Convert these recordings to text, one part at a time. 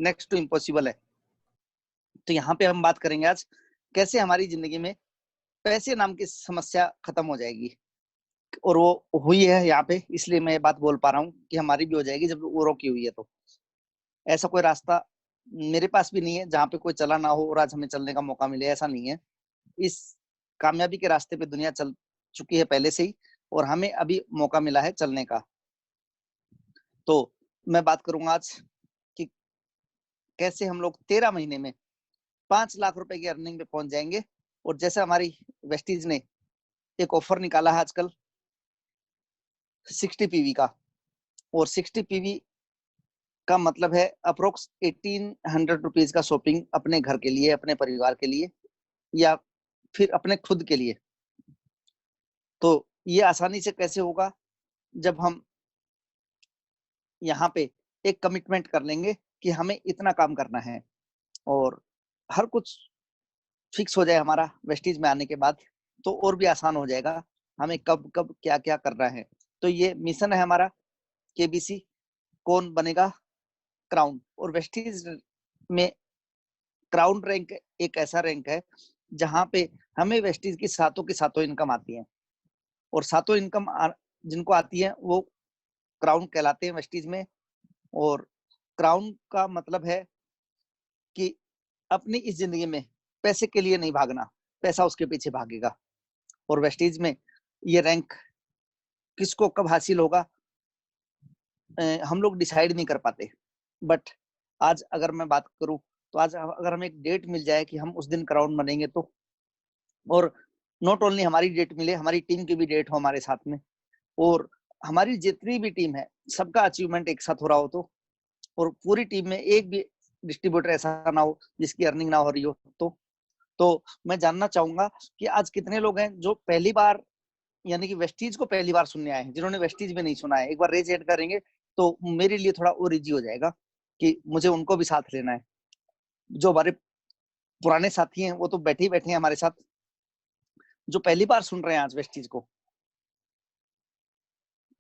Next to impossible है। तो यहाँ पे हम बात करेंगे आज कैसे हमारी जिंदगी में पैसे नाम की समस्या खत्म हो जाएगी, और वो हुई है यहाँ पे, इसलिए मैं ये बात बोल पा रहा हूँ कि हमारी भी हो जाएगी जब वो रोकी हुई है। तो ऐसा कोई रास्ता मेरे पास भी नहीं है जहाँ पे कोई चला ना हो और आज हमें चलने का मौका मिले, ऐसा नहीं है। इस कामयाबी के रास्ते पे दुनिया चल चुकी है पहले से ही, और हमें अभी मौका मिला है चलने का। तो मैं बात करूंगा आज कि कैसे हम लोग 13 महीने में 5 लाख रुपए की अर्निंग पे पहुंच जाएंगे। और जैसे हमारी वेस्टीज ने एक ऑफर निकाला है आजकल 60 पीवी का, और 60 पीवी का मतलब है अप्रोक्स 1800 रुपीज का शॉपिंग अपने घर के लिए, अपने परिवार के लिए, या फिर अपने खुद के लिए। तो ये आसानी से कैसे होगा, जब हम यहाँ पे एक कमिटमेंट कर लेंगे कि हमें इतना काम करना है, और हर कुछ फिक्स हो जाए हमारा वेस्टीज में आने के बाद, तो और भी आसान हो जाएगा हमें कब कब क्या क्या करना है। तो ये मिशन है हमारा, केबीसी कौन बनेगा क्राउन। और वेस्टीज में क्राउन रैंक एक ऐसा रैंक है जहां पे हमें वेस्टीज की सातों इनकम आती है, और सातों इनकम जिनको आती है वो क्राउन कहलाते हैं वेस्टीज में। और क्राउन का मतलब है कि अपनी इस जिंदगी में पैसे के लिए नहीं भागना, पैसा उसके पीछे भागेगा। और वेस्टीज में ये रैंक किसको कब हासिल होगा हम लोग डिसाइड नहीं कर पाते। बट आज अगर मैं बात करूं तो आज अगर हमें एक डेट मिल जाए कि हम उस दिन क्राउन बनेंगे, तो और नॉट ओनली हमारी डेट मिले, हमारी टीम की भी डेट हो हमारे साथ में, और हमारी जितनी भी टीम है सबका अचीवमेंट एक साथ हो रहा हो, और पूरी टीम में एक भी डिस्ट्रीब्यूटर ऐसा ना हो जिसकी अर्निंग ना हो रही हो, तो मैं जानना चाहूंगा कि आज कितने लोग हैं जो पहली बार यानी कि वेस्टीज को पहली बार सुनने आए हैं, जिन्होंने वेस्टीज में नहीं सुना है। एक बार रेज ऐड करेंगे तो मेरे लिए थोड़ा और इजी हो जाएगा कि मुझे उनको भी साथ लेना है। जो हमारे पुराने साथी हैं वो तो बैठे ही बैठे हैं हमारे साथ, जो पहली बार सुन रहे हैं आज वेस्टीज को,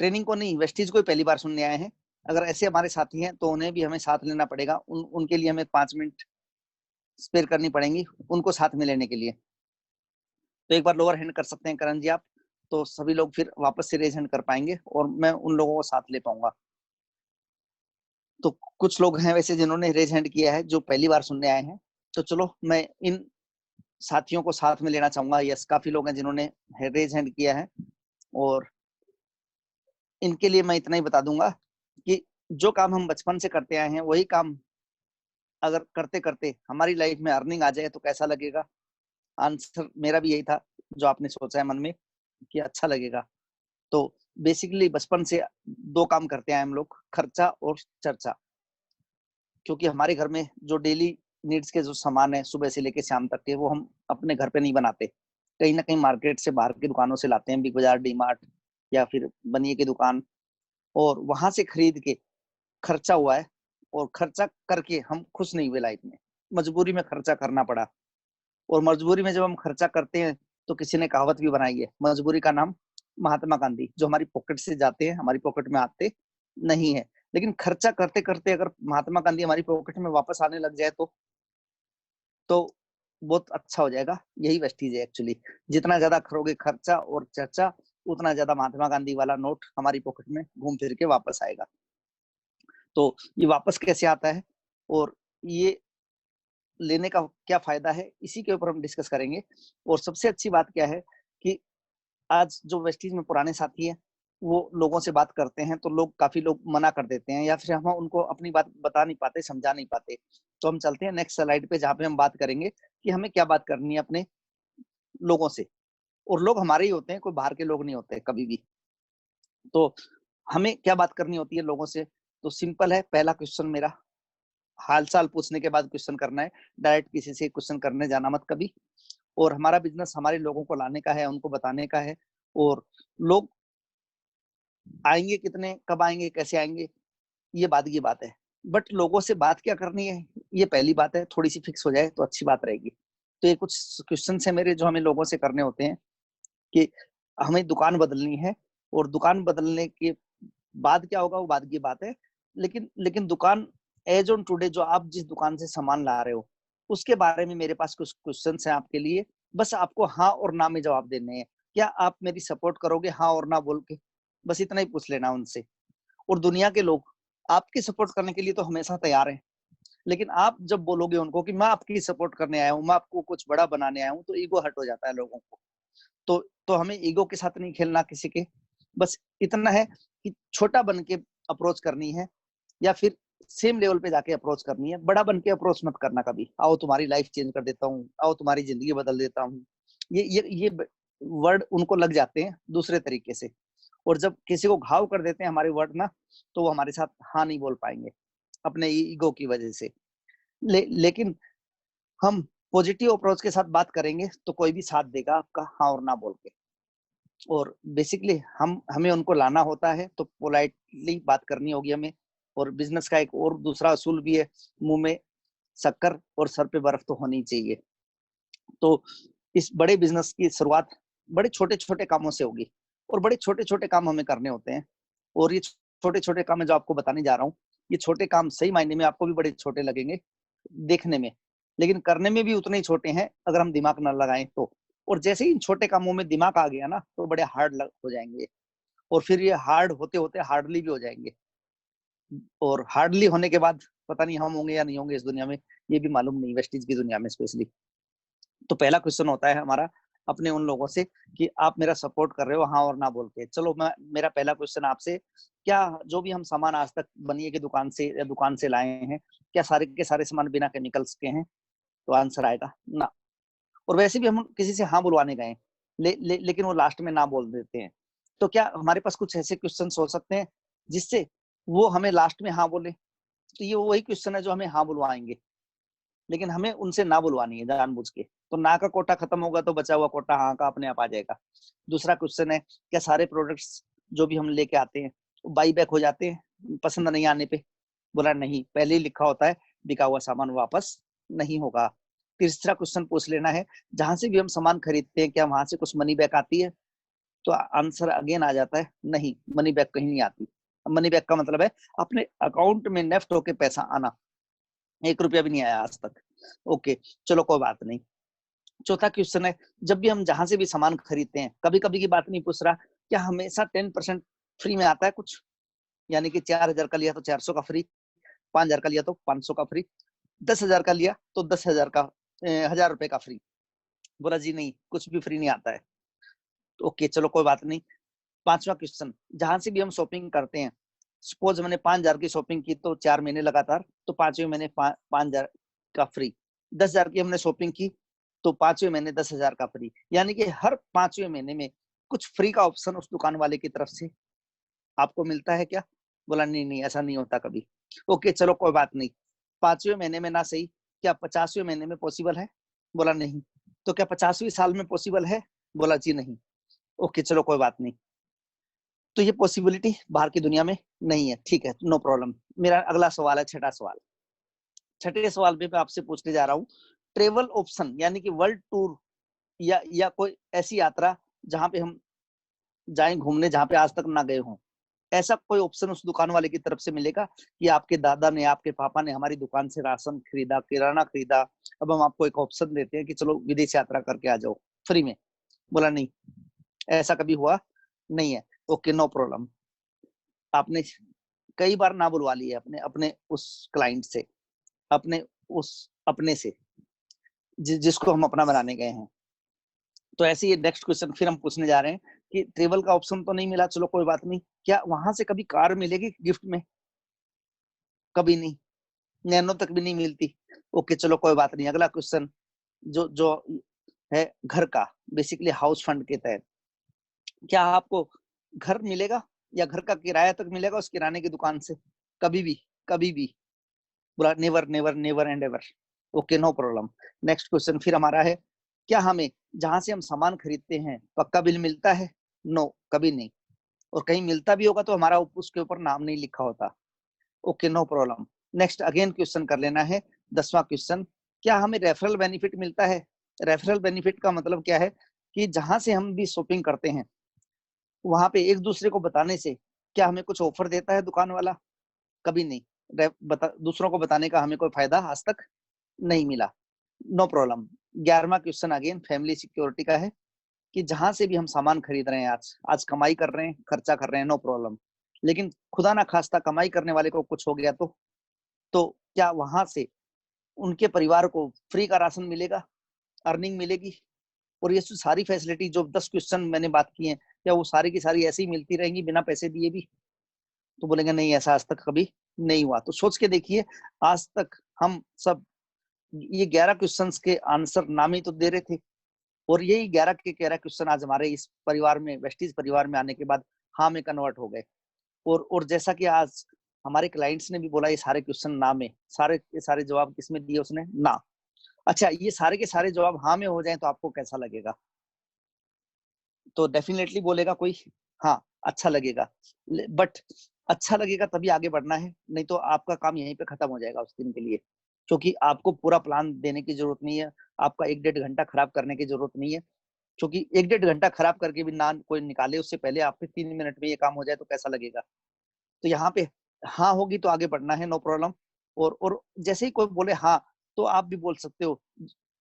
ट्रेनिंग को नहीं, वेस्टीज को ही पहली बार सुनने आए हैं। अगर ऐसे हमारे साथी हैं तो उन्हें भी हमें साथ लेना पड़ेगा, उनके लिए हमें 5 मिनट स्पेयर करनी पड़ेंगी उनको साथ में लेने के लिए। तो एक बार लोअर हैंड कर सकते हैं करण जी आप, तो सभी लोग फिर वापस से रेज हैंड कर पाएंगे और मैं उन लोगों को साथ ले पाऊंगा। तो कुछ लोग हैं वैसे जिन्होंने रेज हैंड किया है जो पहली बार सुनने आए हैं, तो चलो मैं इन साथियों को साथ में लेना चाहूंगा। यस, काफी लोग हैं जिन्होंने रेज हैंड किया है, और इनके लिए मैं इतना ही बता दूंगा कि जो काम हम बचपन से करते आए हैं वही काम अगर करते करते हमारी लाइफ में अर्निंग आ जाए तो कैसा लगेगा। आंसर मेरा भी यही था जो आपने सोचा है मन में कि अच्छा लगेगा। तो बेसिकली बचपन से दो काम करते हैं हम लोग, खर्चा और चर्चा। क्योंकि हमारे घर में जो डेली नीड्स के जो सामान है सुबह से लेके शाम तक के, वो हम अपने घर पे नहीं बनाते, कहीं ना कहीं मार्केट से बाहर की दुकानों से लाते हैं, बिग बाजार, डी मार्ट या फिर बनिए की दुकान, और वहां से खरीद के खर्चा हुआ है। और खर्चा करके हम खुश नहीं हुए लाइफ में, मजबूरी में खर्चा करना पड़ा। और मजबूरी में जब हम खर्चा करते हैं तो किसी ने कहावत भी बनाई है, मजबूरी का नाम महात्मा गांधी, जो हमारी पॉकेट से जाते हैं हमारी पॉकेट में आते नहीं है। लेकिन खर्चा करते करते अगर महात्मा गांधी हमारी पॉकेट में वापस आने लग जाए तो बहुत अच्छा हो जाएगा। यही वेस्टीज है एक्चुअली। जितना ज्यादा करोगे खर्चा और चर्चा, उतना ज्यादा महात्मा गांधी वाला नोट हमारी पॉकेट में घूम फिर के वापस आएगा। तो ये वापस कैसे आता है और ये लेने का क्या फायदा है, इसी के ऊपर हम डिस्कस करेंगे। और सबसे अच्छी बात क्या है कि आज जो वेस्टीज में पुराने साथी हैं वो लोगों से बात करते हैं तो काफी लोग मना कर देते हैं, या फिर हम उनको अपनी बात बता नहीं पाते, समझा नहीं पाते। तो हम चलते हैं नेक्स्ट स्लाइड पे जहाँ पे हम बात करेंगे कि हमें क्या बात करनी है अपने लोगों से। और लोग हमारे ही होते हैं, कोई बाहर के लोग नहीं होते कभी भी। तो हमें क्या बात करनी होती है लोगों से, तो सिंपल है। पहला क्वेश्चन मेरा, हाल चाल पूछने के बाद क्वेश्चन करना है, डायरेक्ट किसी से क्वेश्चन करने जाना मत कभी। और हमारा बिजनेस हमारे लोगों को लाने का है, उनको बताने का है। और लोग आएंगे कितने, कब आएंगे, कैसे आएंगे, ये बाद की बात है। बट लोगों से बात क्या करनी है, ये पहली बात है। थोड़ी सी फिक्स हो जाए तो अच्छी बात रहेगी। तो ये कुछ क्वेश्चन है मेरे जो हमें लोगों से करने होते हैं कि हमें दुकान बदलनी है, और दुकान बदलने के बाद क्या होगा वो बाद की बात है। लेकिन दुकान एज ऑन टुडे जो आप जिस दुकान से सामान ला रहे हो उसके बारे में मेरे पास कुछ क्वेश्चन हैं आपके लिए। बस आपको हाँ और ना में जवाब देने हैं। क्या आप मेरी सपोर्ट करोगे हाँ और ना बोल के? बस इतना ही पूछ लेना उनसे। और दुनिया के लोग आपकी सपोर्ट करने के लिए तो हमेशा तैयार हैं, लेकिन आप जब बोलोगे उनको कि मैं आपकी सपोर्ट करने आया हूँ, मैं आपको कुछ बड़ा बनाने आया हूँ, तो ईगो हट हो जाता है लोगों को। तो हमें ईगो के साथ नहीं खेलना किसी के। बस इतना है कि छोटा बन के अप्रोच करनी है, या फिर सेम लेवल पे जाके अप्रोच करनी है। बड़ा बन के अप्रोच मत करना कभी, आओ तुम्हारी लाइफ चेंज कर देता हूँ, आओ तुम्हारी जिंदगी बदल देता हूँ। ये वर्ड उनको लग जाते हैं दूसरे तरीके से, और जब किसी को घाव कर देते हैं हमारे वर्ड ना, तो वो हमारे साथ हाँ नहीं बोल पाएंगे अपने ईगो की वजह से। लेकिन हम पॉजिटिव अप्रोच के साथ बात करेंगे तो कोई भी साथ देगा आपका हाँ और ना बोल के। और बेसिकली हमें उनको लाना होता है तो पोलाइटली बात करनी होगी हमें। और बिजनेस का एक और दूसरा असूल भी है, मुंह में शक्कर और सर पे बर्फ तो होनी चाहिए। तो इस बड़े बिजनेस की शुरुआत बड़े छोटे छोटे कामों से होगी, और बड़े छोटे छोटे काम हमें करने होते हैं। और ये छोटे छोटे काम है जो आपको बताने जा रहा हूँ, ये छोटे काम सही मायने में आपको भी बड़े छोटे लगेंगे देखने में, लेकिन करने में भी उतने ही छोटे हैं अगर हम दिमाग न लगाएं तो। और जैसे ही इन छोटे कामों में दिमाग आ गया ना, तो बड़े हार्ड हो जाएंगे, और फिर ये हार्ड होते होते हार्डली भी हो जाएंगे। और हार्डली होने के बाद पता नहीं हम होंगे या नहीं होंगे इस दुनिया में, ये भी मालूम नहीं, वेस्टीज की दुनिया में स्पेशली। तो पहला क्वेश्चन होता है हमारा अपने उन लोगों से कि आप मेरा सपोर्ट कर रहे हो हाँ और ना बोल के। चलो मेरा पहला क्वेश्चन आपसे, क्या जो भी हम सामान आज तक बनिए की दुकान से या दुकान से लाए हैं, क्या सारे के सारे सामान बिना केमिकल्स के हैं? तो आंसर आएगा ना। और वैसे भी हम किसी से हाँ बुलवाने गए, लेकिन वो लास्ट में ना बोल देते हैं। तो क्या हमारे पास कुछ ऐसे क्वेश्चन हो सकते हैं जिससे वो हमें लास्ट में हाँ बोले? तो ये वही क्वेश्चन है जो हमें हाँ बुलवाएंगे, लेकिन हमें उनसे ना बुलवानी है जानबूझ के। तो ना का कोटा खत्म होगा तो बचा हुआ कोटा हाँ का अपने आप आ जाएगा। दूसरा क्वेश्चन है, क्या सारे प्रोडक्ट्स जो भी हम लेके आते हैं बाई बैक हो जाते हैं पसंद नहीं आने पे? बोला नहीं, पहले ही लिखा होता है बिका हुआ सामान वापस नहीं होगा। तीसरा क्वेश्चन पूछ लेना है, जहां से भी हम सामान खरीदते हैं क्या वहां से कुछ मनी बैक आती है? तो आंसर अगेन आ जाता है नहीं, मनी बैक कहीं नहीं आती। मनी बैक का मतलब है अपने अकाउंट में नेफ्ट होके पैसा आना, 1 रुपया भी नहीं आया आज तक। ओके, चलो कोई बात नहीं। चौथा क्वेश्चन है, जब भी हम जहां से भी सामान खरीदते हैं, कभी कभी की बात नहीं पूछ रहा, क्या हमेशा 10% फ्री में आता है कुछ? यानी कि 4,000 का लिया तो 400 का फ्री, 5,000 का लिया तो 500 का फ्री, 10,000 का लिया तो 10,000 का 1,000 रुपए का फ्री? बोला जी नहीं, कुछ भी फ्री नहीं आता है। तो ओके चलो कोई बात नहीं। पांचवा क्वेश्चन, जहां से भी हम शॉपिंग करते हैं, सपोज मैंने 5,000 की शॉपिंग की तो 4 महीने लगातार, तो 5वें महीने 5,000 का फ्री। 10,000 की हमने शॉपिंग की तो 5वें महीने 10,000 का फ्री। यानी कि हर 5वें महीने में कुछ फ्री का ऑप्शन उस दुकान वाले की तरफ से आपको मिलता है क्या? बोला नहीं नहीं, ऐसा नहीं होता कभी। ओके चलो कोई बात नहीं। 5वें महीने में ना सही, क्या 50वें महीने में पॉसिबल है? बोला नहीं। तो क्या 50वीं साल में पॉसिबल है? बोला जी नहीं। ओके चलो कोई बात नहीं। तो ये पॉसिबिलिटी बाहर की दुनिया में नहीं है, ठीक है, नो प्रॉब्लम। मेरा अगला सवाल है छठा सवाल। छठे सवाल में मैं आपसे पूछने जा रहा हूँ, ट्रेवल ऑप्शन यानी कि वर्ल्ड टूर या कोई ऐसी यात्रा जहां पे हम जाएं घूमने जहां पे आज तक ना गए हों, ऐसा कोई ऑप्शन उस दुकान वाले की तरफ से मिलेगा कि आपके दादा ने आपके पापा ने हमारी दुकान से राशन खरीदा, किराना खरीदा, अब हम आपको एक ऑप्शन देते हैं कि चलो विदेश यात्रा करके आ जाओ फ्री में? बोला नहीं, ऐसा कभी हुआ नहीं है। Okay no problem. आपने कई बार ना बुलवा लिए अपने अपने उस क्लाइंट से, अपने उस अपने से जिसको हम अपना बनाने गए हैं। तो ऐसे ही नेक्स्ट क्वेश्चन फिर हम पूछने जा रहे हैं कि ट्रेवल का ऑप्शन तो नहीं मिला, चलो कोई बात नहीं, क्या वहां से कभी कार मिलेगी गिफ्ट में? कभी नहीं, नैनो तक भी नहीं मिलती। ओके चलो कोई बात नहीं। अगला क्वेश्चन जो जो है घर का, बेसिकली हाउस फंड के तहत, क्या आपको घर मिलेगा या घर का किराया तक मिलेगा उस किराने की दुकान से? कभी भी, कभी भी। बोला never never never and ever. Okay no problem. Next question फिर हमारा है, क्या हमें जहां से हम सामान खरीदते हैं पक्का बिल मिलता है? नो, कभी नहीं। और कहीं मिलता भी होगा तो हमारा उसके ऊपर नाम नहीं लिखा होता। Okay no problem. Next again question कर लेना है, 10वां क्वेश्चन, क्या हमें रेफरल बेनिफिट मिलता है? रेफरल बेनिफिट का मतलब क्या है कि जहां से हम भी शॉपिंग करते हैं वहां पे एक दूसरे को बताने से क्या हमें कुछ ऑफर देता है दुकान वाला? कभी नहीं। दूसरों को बताने का हमें कोई फायदा आज तक नहीं मिला। No problem. 11वां क्वेश्चन अगेन फैमिली सिक्योरिटी का है कि जहां से भी हम सामान खरीद रहे हैं, आज कमाई कर रहे हैं, खर्चा कर रहे हैं, नो प्रॉब्लम, लेकिन खुदा ना खास्ता कमाई करने वाले को कुछ हो गया तो क्या वहां से उनके परिवार को फ्री का राशन मिलेगा, अर्निंग मिलेगी? और ये सारी फैसिलिटी जो 10 क्वेश्चन मैंने बात की है, क्या वो सारी की सारी ऐसी ही मिलती रहेंगी बिना पैसे दिए भी? तो बोलेंगे नहीं, ऐसा आज तक कभी नहीं हुआ। तो सोच के देखिए, आज तक हम सब ये 11 क्वेश्चंस के आंसर नाम ही तो दे रहे थे, और यही 11 के 11 क्वेश्चन आज हमारे इस परिवार में, वेस्टीज परिवार में आने के बाद हाँ में कन्वर्ट हो गए। और जैसा कि आज हमारे क्लाइंट्स ने भी बोला, ये सारे क्वेश्चन ना में, सारे के सारे जवाब किसमें दिए उसने? ना। अच्छा, ये सारे के सारे जवाब हाँ में हो जाए तो आपको कैसा लगेगा? तो डेफिनेटली बोलेगा कोई हाँ, अच्छा लगेगा। बट अच्छा लगेगा तभी आगे बढ़ना है, नहीं तो आपका काम यहीं पे खत्म हो जाएगा उस दिन के लिए, क्योंकि आपको पूरा प्लान देने की जरूरत नहीं है, आपका 1-1.5 घंटा खराब करने की जरूरत नहीं है, क्योंकि 1-1.5 घंटा खराब करके भी ना कोई निकाले, उससे पहले आपके 3 मिनट में ये काम हो जाए तो कैसा लगेगा? तो यहाँ पे हाँ होगी तो आगे बढ़ना है, नो प्रॉब्लम। और जैसे ही कोई बोले हाँ, तो आप भी बोल सकते हो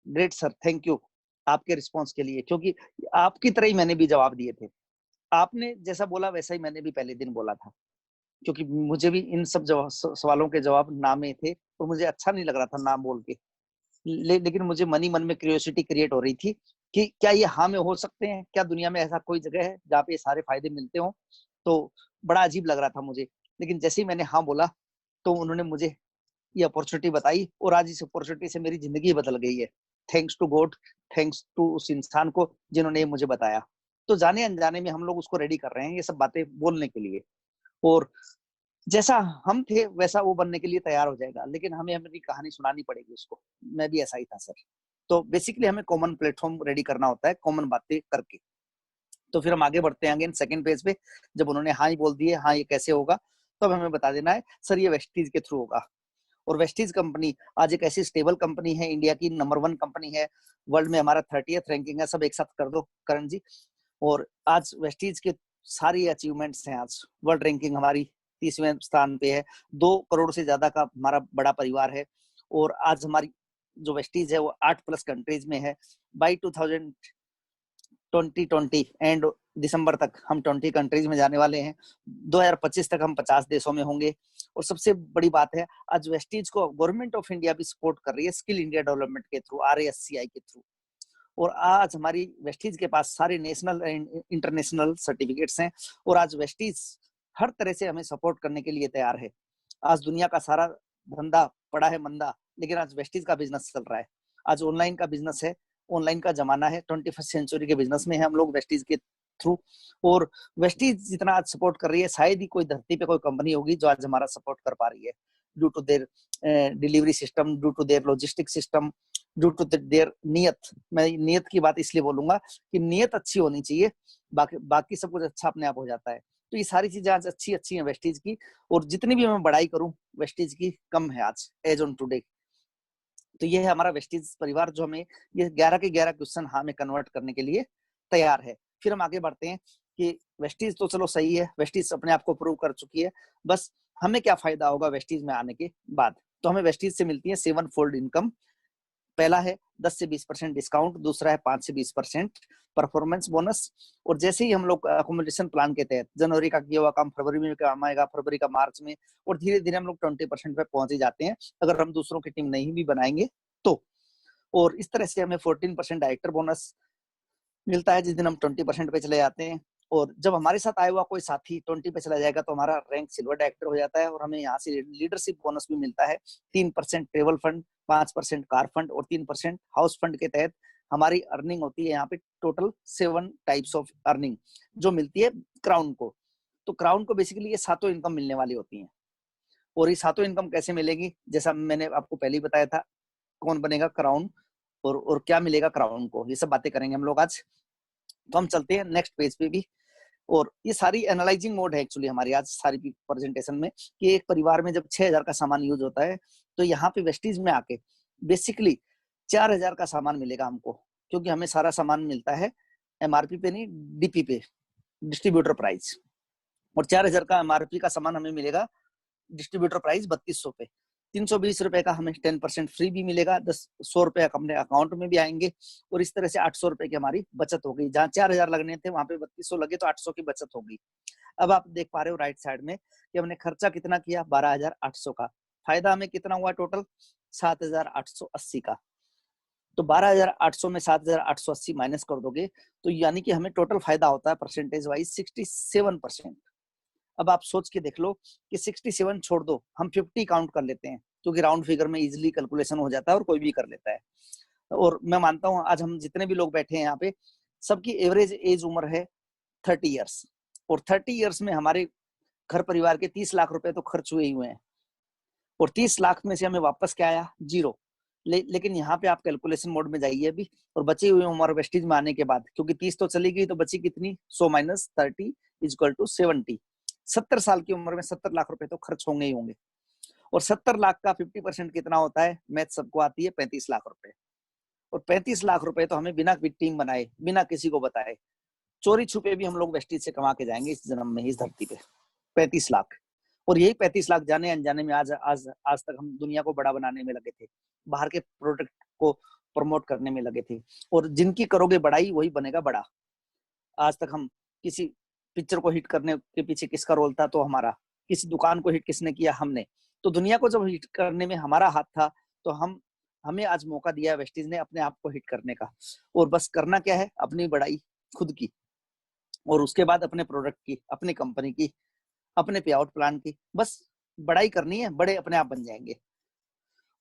ग्रेट सर, थैंक यू आपके रिस्पॉन्स के लिए, क्योंकि आपकी तरह ही मैंने भी जवाब दिए थे। आपने जैसा बोला वैसा ही मैंने भी पहले दिन बोला था, क्योंकि मुझे भी इन सब सवालों के जवाब ना में थे, और मुझे अच्छा नहीं लग रहा था नाम बोल के। लेकिन मुझे मन ही मन में क्यूरियोसिटी क्रिएट हो रही थी कि क्या ये हाँ में हो सकते हैं? क्या दुनिया में ऐसा कोई जगह है जहाँ पे ये सारे फायदे मिलते हो? तो बड़ा अजीब लग रहा था मुझे। लेकिन जैसे ही मैंने हाँ बोला, तो उन्होंने मुझे ये अपॉर्चुनिटी बताई, और आज इस अपॉर्चुनिटी से मेरी जिंदगी बदल गई है। Thanks to God, thanks to उस इंसान को जिन्होंने मुझे बताया। तो जाने अनजाने में हम लोग उसको रेडी कर रहे हैं ये सब बातें बोलने के लिए, और जैसा हम थे वैसा वो बनने के लिए तैयार हो जाएगा, लेकिन हमें हमारी कहानी सुनानी पड़ेगी उसको। मैं भी ऐसा ही था सर। तो बेसिकली हमें कॉमन प्लेटफॉर्म रेडी करना होता है, कॉमन बातें करके। तो फिर हम आगे बढ़ते हैं अगेन सेकंड पेज पे। जब उन्होंने हाँ ही बोल दिए, हाँ ये कैसे होगा, तो अब हमें बता देना है सर ये वेस्टीज के थ्रू होगा। और वेस्टीज कंपनी आज एक ऐसी स्टेबल कंपनी है, इंडिया की नंबर 1 कंपनी है, वर्ल्ड में हमारा 30th रैंकिंग है। सब एक साथ कर दो करण जी। और आज वेस्टीज के सारी अचीवमेंट्स हैं, आज वर्ल्ड रैंकिंग हमारी 30वें स्थान पे है, 2 करोड़ से ज्यादा का हमारा बड़ा परिवार है, और आज हमारी जो वेस्टीज है वो 8+ कंट्रीज में है। बाई 2020 एंड दिसंबर तक हम 20 कंट्रीज में जाने वाले हैं। 2025 तक हम 50 देशों में होंगे। और सबसे बड़ी बात है, आज वेस्टीज को गवर्नमेंट ऑफ इंडिया भी सपोर्ट कर रही है स्किल इंडिया डेवलपमेंट के थ्रू, RASCI के थ्रू। और आज हमारी वेस्टीज के पास सारे नेशनल एंड इंटरनेशनल सर्टिफिकेट्स हैं, और आज वेस्टीज हर तरह से हमें सपोर्ट करने के लिए तैयार है। आज दुनिया का सारा धंधा पड़ा है मंदा, लेकिन आज वेस्टीज का बिजनेस चल रहा है। आज ऑनलाइन का बिजनेस है, ऑनलाइन का जमाना है, 21st सेंचुरी के बिजनेस में है हम लोग वेस्टीज के थ्रू। और वेस्टीज जितना आज सपोर्ट कर रही है, शायद ही कोई धरती पे कोई कंपनी होगी जो आज हमारा सपोर्ट कर पा रही है, due to their delivery system, due to their logistic system, due to their नियत। मैं नियत की बात इसलिए बोलूंगा कि नियत अच्छी होनी चाहिए, बाकी सब कुछ अच्छा अपने आप हो जाता है। तो ये सारी चीजें आज अच्छी अच्छी हैं वेस्टीज की, और जितनी भी मैं बड़ाई करूं वेस्टीज की कम है आज एज ऑन टुडे। तो ये है हमारा वेस्टीज परिवार, जो हमें ये 11 के 11 क्वेश्चन हाँ में कन्वर्ट करने के लिए तैयार है। फिर हम आगे बढ़ते हैं कि वेस्टीज तो चलो सही है, वेस्टीज अपने आप को प्रूव कर चुकी है, बस हमें क्या फायदा होगा वेस्टीज में आने के बाद? तो हमें वेस्टीज से मिलती है 7-fold इनकम। पहला है 10 से 20% डिस्काउंट, दूसरा है 5 से 20% परफॉर्मेंस बोनस। और जैसे ही हम लोग अकोमोडेशन प्लान के तहत जनवरी का किया हुआ काम फरवरी में काम आएगा, फरवरी का मार्च में, और धीरे धीरे हम लोग 20% पे पहुंच ही जाते हैं अगर हम दूसरों की टीम नहीं भी बनाएंगे तो। और इस तरह से हमें 14% डायरेक्टर बोनस मिलता है जिस दिन हम 20% पे चले जाते हैं। और जब हमारे साथ आया हुआ कोई साथी 20 पे चला जाएगा तो हमारा रैंक सिल्वर डायरेक्टर हो जाता है, और हमें यहाँ से लीडरशिप बोनस भी मिलता है। 3% ट्रेवल फंड, 5% कार फंड और 3% हाउस फंड के तहत हमारी अर्निंग होती है यहाँ पे टोटल 7 टाइप्स ऑफ अर्निंग जो मिलती है क्राउन को। तो क्राउन को बेसिकली ये सातों इनकम मिलने वाली होती है। और ये सातों इनकम कैसे मिलेगी, जैसा मैंने आपको पहले ही बताया था, कौन बनेगा क्राउन और क्या मिलेगा क्राउन को, ये सब बातें करेंगे हम लोग आज। तो हम चलते हैं नेक्स्ट पेज पे भी। और ये सारी एनालाइजिंग मोड है एक्चुअली हमारी आज सारी प्रेजेंटेशन में, कि एक परिवार में जब 6000 का सामान यूज होता है, तो यहाँ पे वेस्टीज में आके बेसिकली 4000 का सामान मिलेगा हमको, क्योंकि हमें सारा सामान मिलता है MRP पे नहीं, DP पे, डिस्ट्रीब्यूटर प्राइस। और 4000 का MRP का सामान हमें मिलेगा डिस्ट्रीब्यूटर प्राइस 3200 पे, 320 रुपए का हमें 10% फ्री भी मिलेगा, 100 रुपए अपने अकाउंट में भी आएंगे, और इस तरह से 800 रुपए की हमारी बचत हो गई। जहाँ 4000 लगने थे वहां पे 3200 लगे तो 800 की बचत हो गई। अब आप देख पा रहे हो राइट साइड में कि हमने खर्चा कितना किया, 12800 का। फायदा हमें कितना हुआ टोटल, 7880 का। तो 12800 में 7880 माइनस कर दोगे तो यानी कि हमें टोटल फायदा होता है परसेंटेज वाइज 67%। अब आप सोच के देख लो कि 67 छोड़ दो, हम 50 काउंट कर लेते हैं, क्योंकि राउंड फिगर में इजीली कैलकुलेशन हो जाता है और कोई भी कर लेता है। और मैं मानता हूं आज हम जितने भी लोग बैठे हैं यहाँ पे, सबकी एवरेज एज उम्र है 30 ईयर्स, और 30 ईयर्स में हमारे घर परिवार के 30 लाख रुपए तो खर्च हुए ही हुए हैं, और 30 लाख में से हमें वापस क्या आया, जीरो। लेकिन यहाँ पे आप कैलकुलेशन मोड में जाइए अभी, और बची हुई उम्र वेस्टेज में आने के बाद, क्योंकि 30 तो चली गई तो बची कितनी, 100 माइनस 30 इक्वल टू 70। 70 साल की उम्र में 70 लाख रुपए तो खर्च होंगे ही होंगे, और 70 लाख का 50% कितना होता है, मैथ सबको आती है, 35 लाख रुपए। और 35 लाख रुपए तो हमें बिना टीम बनाए, बिना किसी को बताए, चोरी छुपे भी हम लोग वेस्टेज से कमा के जाएंगे इस जन्म में, इस धरती पे 35 लाख। और यही 35 लाख जाने अनजाने में आज आज आज तक हम दुनिया को बड़ा बनाने में लगे थे, बाहर के प्रोडक्ट को प्रमोट करने में लगे थे, और जिनकी करोगे बड़ाई वही बनेगा बड़ा। आज तक हम किसी पिक्चर को हिट करने के पीछे किसका रोल था, तो हमारा। किसी दुकान को हिट किसने किया, हमने। तो दुनिया को जब हिट करने में हमारा हाथ था, तो हमें आज मौका दिया वेस्टीज ने अपने आप को हिट करने का। और बस करना क्या है, अपनी बड़ाई खुद की, और उसके बाद अपने प्रोडक्ट की, अपनी कंपनी की, अपने पे आउट प्लान की। बस बड़ाई करनी है, बड़े अपने आप बन जाएंगे।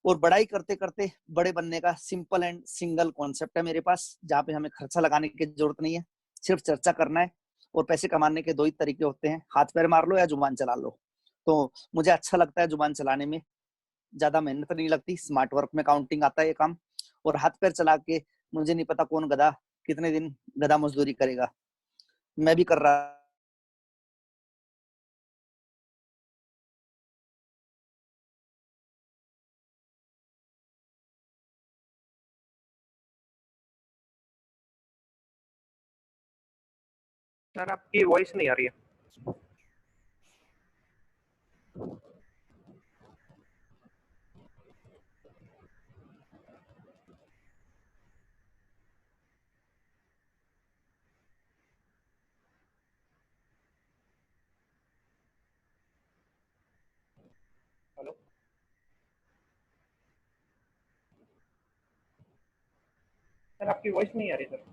और बड़ाई करते करते बड़े बनने का सिंपल एंड सिंगल कॉन्सेप्ट है मेरे पास, जहाँ पे हमें खर्चा लगाने की जरूरत नहीं है, सिर्फ चर्चा करना है। और पैसे कमाने के दो ही तरीके होते हैं, हाथ पैर मार लो या जुबान चला लो। तो मुझे अच्छा लगता है जुबान चलाने में, ज्यादा मेहनत नहीं लगती, स्मार्ट वर्क में काउंटिंग आता है ये काम। और हाथ पैर चला के मुझे नहीं पता कौन गधा कितने दिन गधा मजदूरी करेगा, मैं भी कर रहा। सर आपकी वॉइस नहीं आ रही है। हेलो सर, आपकी वॉइस नहीं आ रही सर।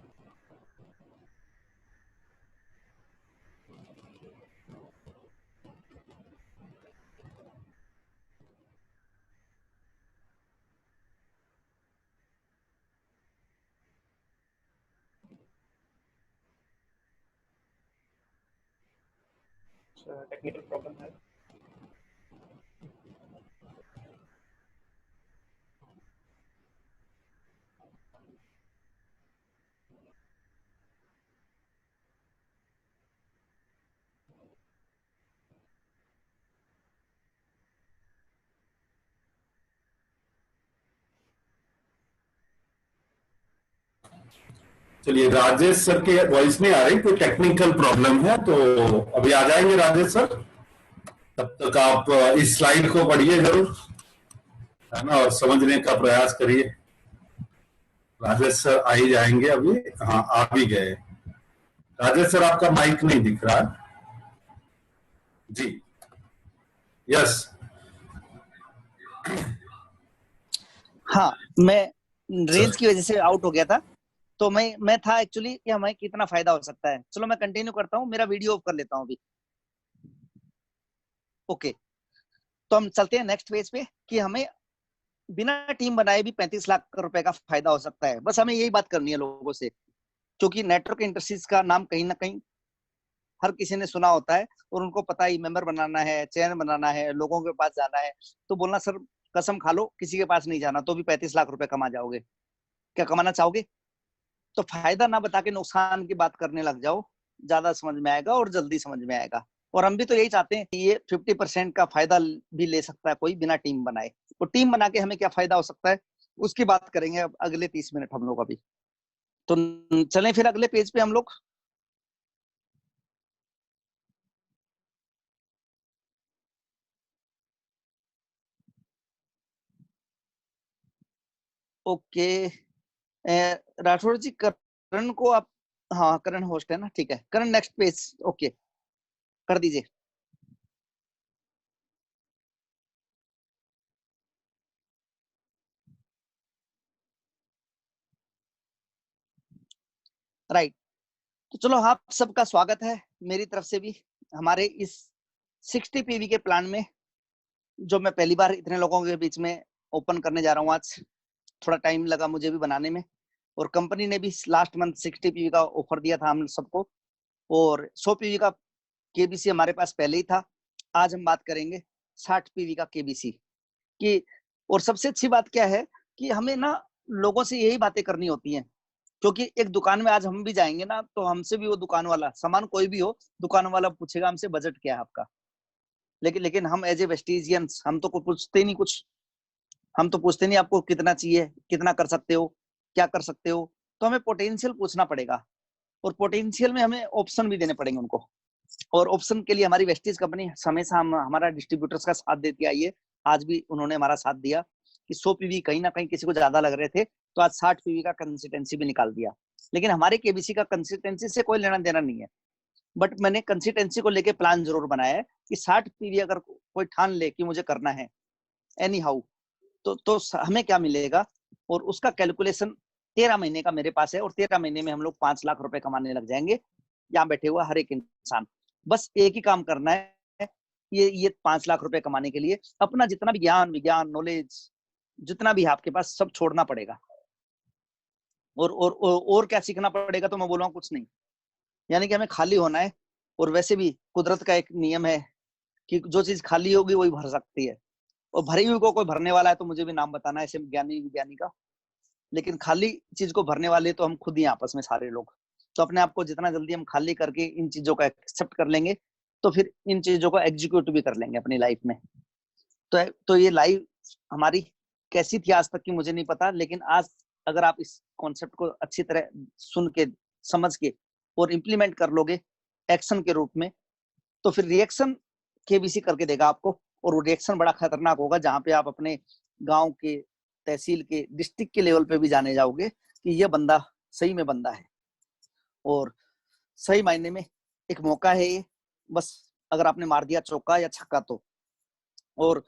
टेक्निकल प्रॉब्लम है। चलिए, राजेश सर के वॉइस नहीं आ रही, कोई टेक्निकल प्रॉब्लम है, तो अभी आ जाएंगे राजेश सर। तब तक आप इस स्लाइड को पढ़िए जरूर, है ना, और समझने का प्रयास करिए। राजेश सर आ ही जाएंगे अभी। हाँ, आ भी गए। राजेश सर, आपका माइक नहीं दिख रहा है जी। यस। हाँ, मैं रेंज की वजह से आउट हो गया था। तो मैं था एक्चुअली कि हमें कितना फायदा हो सकता है। चलो मैं कंटिन्यू करता हूँ, मेरा वीडियो ऑफ कर लेता हूँ अभी। ओके, तो हम चलते हैं नेक्स्ट पेज पे कि हमें बिना टीम बनाए भी 35 लाख रुपए का फायदा हो सकता है। बस हमें यही बात करनी है लोगों से, क्योंकि नेटवर्क इंडस्ट्रीज का नाम कहीं ना कहीं हर किसी ने सुना होता है, और उनको पता ही मेंबर बनाना है, चैन बनाना है, लोगों के पास जाना है। तो बोलना सर कसम खा लो किसी के पास नहीं जाना तो भी 35 लाख रुपए कमा जाओगे। क्या कमाना चाहोगे? तो फायदा ना बता के नुकसान की बात करने लग जाओ, ज्यादा समझ में आएगा और जल्दी समझ में आएगा। और हम भी तो यही चाहते हैं कि ये 50% का फायदा भी ले सकता है कोई बिना टीम बनाए। तो टीम बना के हमें क्या फायदा हो सकता है उसकी बात करेंगे अब अगले 30 मिनट हम लोग अभी। तो चलें फिर अगले पेज पे हम लोग। ओके राठौर जी, करण को आप, हाँ करण होस्ट है ना, ठीक है करण, नेक्स्ट पेज ओके कर दीजिए। राइट, तो चलो आप सबका स्वागत है मेरी तरफ से भी हमारे इस 60 पीवी के प्लान में, जो मैं पहली बार इतने लोगों के बीच में ओपन करने जा रहा हूँ। आज थोड़ा टाइम लगा मुझे भी बनाने में, और कंपनी ने भी लास्ट मंथ 60 पीवी का ऑफर दिया था हम सबको, और 100 पीवी का केबीसी हमारे पास पहले ही था। आज हम बात करेंगे 60 पीवी का केबीसी की। और सबसे अच्छी बात क्या है कि हमें ना लोगों से यही बातें करनी होती हैं, क्योंकि एक दुकान में आज हम भी जाएंगे ना, तो हमसे भी वो दुकान वाला, सामान कोई भी हो, दुकान वाला पूछेगा हमसे बजट क्या है आपका। लेकिन हम एज ए वेस्टिजियंस हम तो पूछते नहीं कुछ, हम तो पूछते नहीं आपको कितना चाहिए, कितना कर सकते हो, क्या कर सकते हो। तो हमें पोटेंशियल पूछना पड़ेगा, और पोटेंशियल में हमें ऑप्शन भी देने पड़ेंगे उनको। और ऑप्शन के लिए हमारी वेस्टीज कंपनी हमेशा हमारा डिस्ट्रीब्यूटर्स का साथ देती आई है। आज भी उन्होंने हमारा साथ दिया कि 100 पीवी कहीं ना कहीं किसी को ज्यादा लग रहे थे, तो आज 60 पीवी का कंसिस्टेंसी भी निकाल दिया। लेकिन हमारे केबीसी का कंसिस्टेंसी से कोई लेना देना नहीं है, बट मैंने कंसिस्टेंसी को लेके प्लान जरूर बनाया है कि 60 पीवी अगर कोई ठान ले कि मुझे करना है एनी हाउ, तो हमें क्या मिलेगा, और उसका कैलकुलेशन 13 महीने का मेरे पास है। और 13 महीने में हम लोग 5 लाख रुपए कमाने लग जाएंगे, यहाँ बैठे हुआ हर एक इंसान। बस एक ही काम करना है, ये 5 लाख रुपए कमाने के लिए अपना जितना भी ज्ञान विज्ञान नॉलेज जितना भी है आपके पास सब छोड़ना पड़ेगा। और क्या सीखना पड़ेगा, तो मैं बोल रहा हूँ कुछ नहीं, यानी कि हमें खाली होना है। और वैसे भी कुदरत का एक नियम है कि जो चीज खाली होगी वही भर सकती है, और भरी हुई को कोई भरने वाला है तो मुझे भी नाम बताना है ऐसे ज्ञानी विज्ञानी का। लेकिन खाली चीज को भरने वाले तो हम खुद ही आपस में सारे लोग। तो अपने आप को जितना जल्दी हम खाली करके इन चीजों का एक्सेप्ट कर लेंगे, तो फिर इन चीजों को एग्जीक्यूट भी कर लेंगे अपनी लाइफ में। तो ये लाइफ हमारी कैसी थी आज तक की मुझे नहीं पता, लेकिन आज अगर आप इस कॉन्सेप्ट को अच्छी तरह सुन के समझ के और इम्प्लीमेंट कर लोगे एक्शन के रूप में, तो फिर रिएक्शन केबीसी करके देगा आपको। और वो रिएक्शन बड़ा खतरनाक होगा, जहां पे आप अपने गांव के, तहसील के, डिस्ट्रिक्ट के लेवल पे भी जाने जाओगे कि ये बंदा सही में बंदा है। और सही मायने में एक मौका है ये, बस अगर आपने मार दिया चौका या छक्का तो। और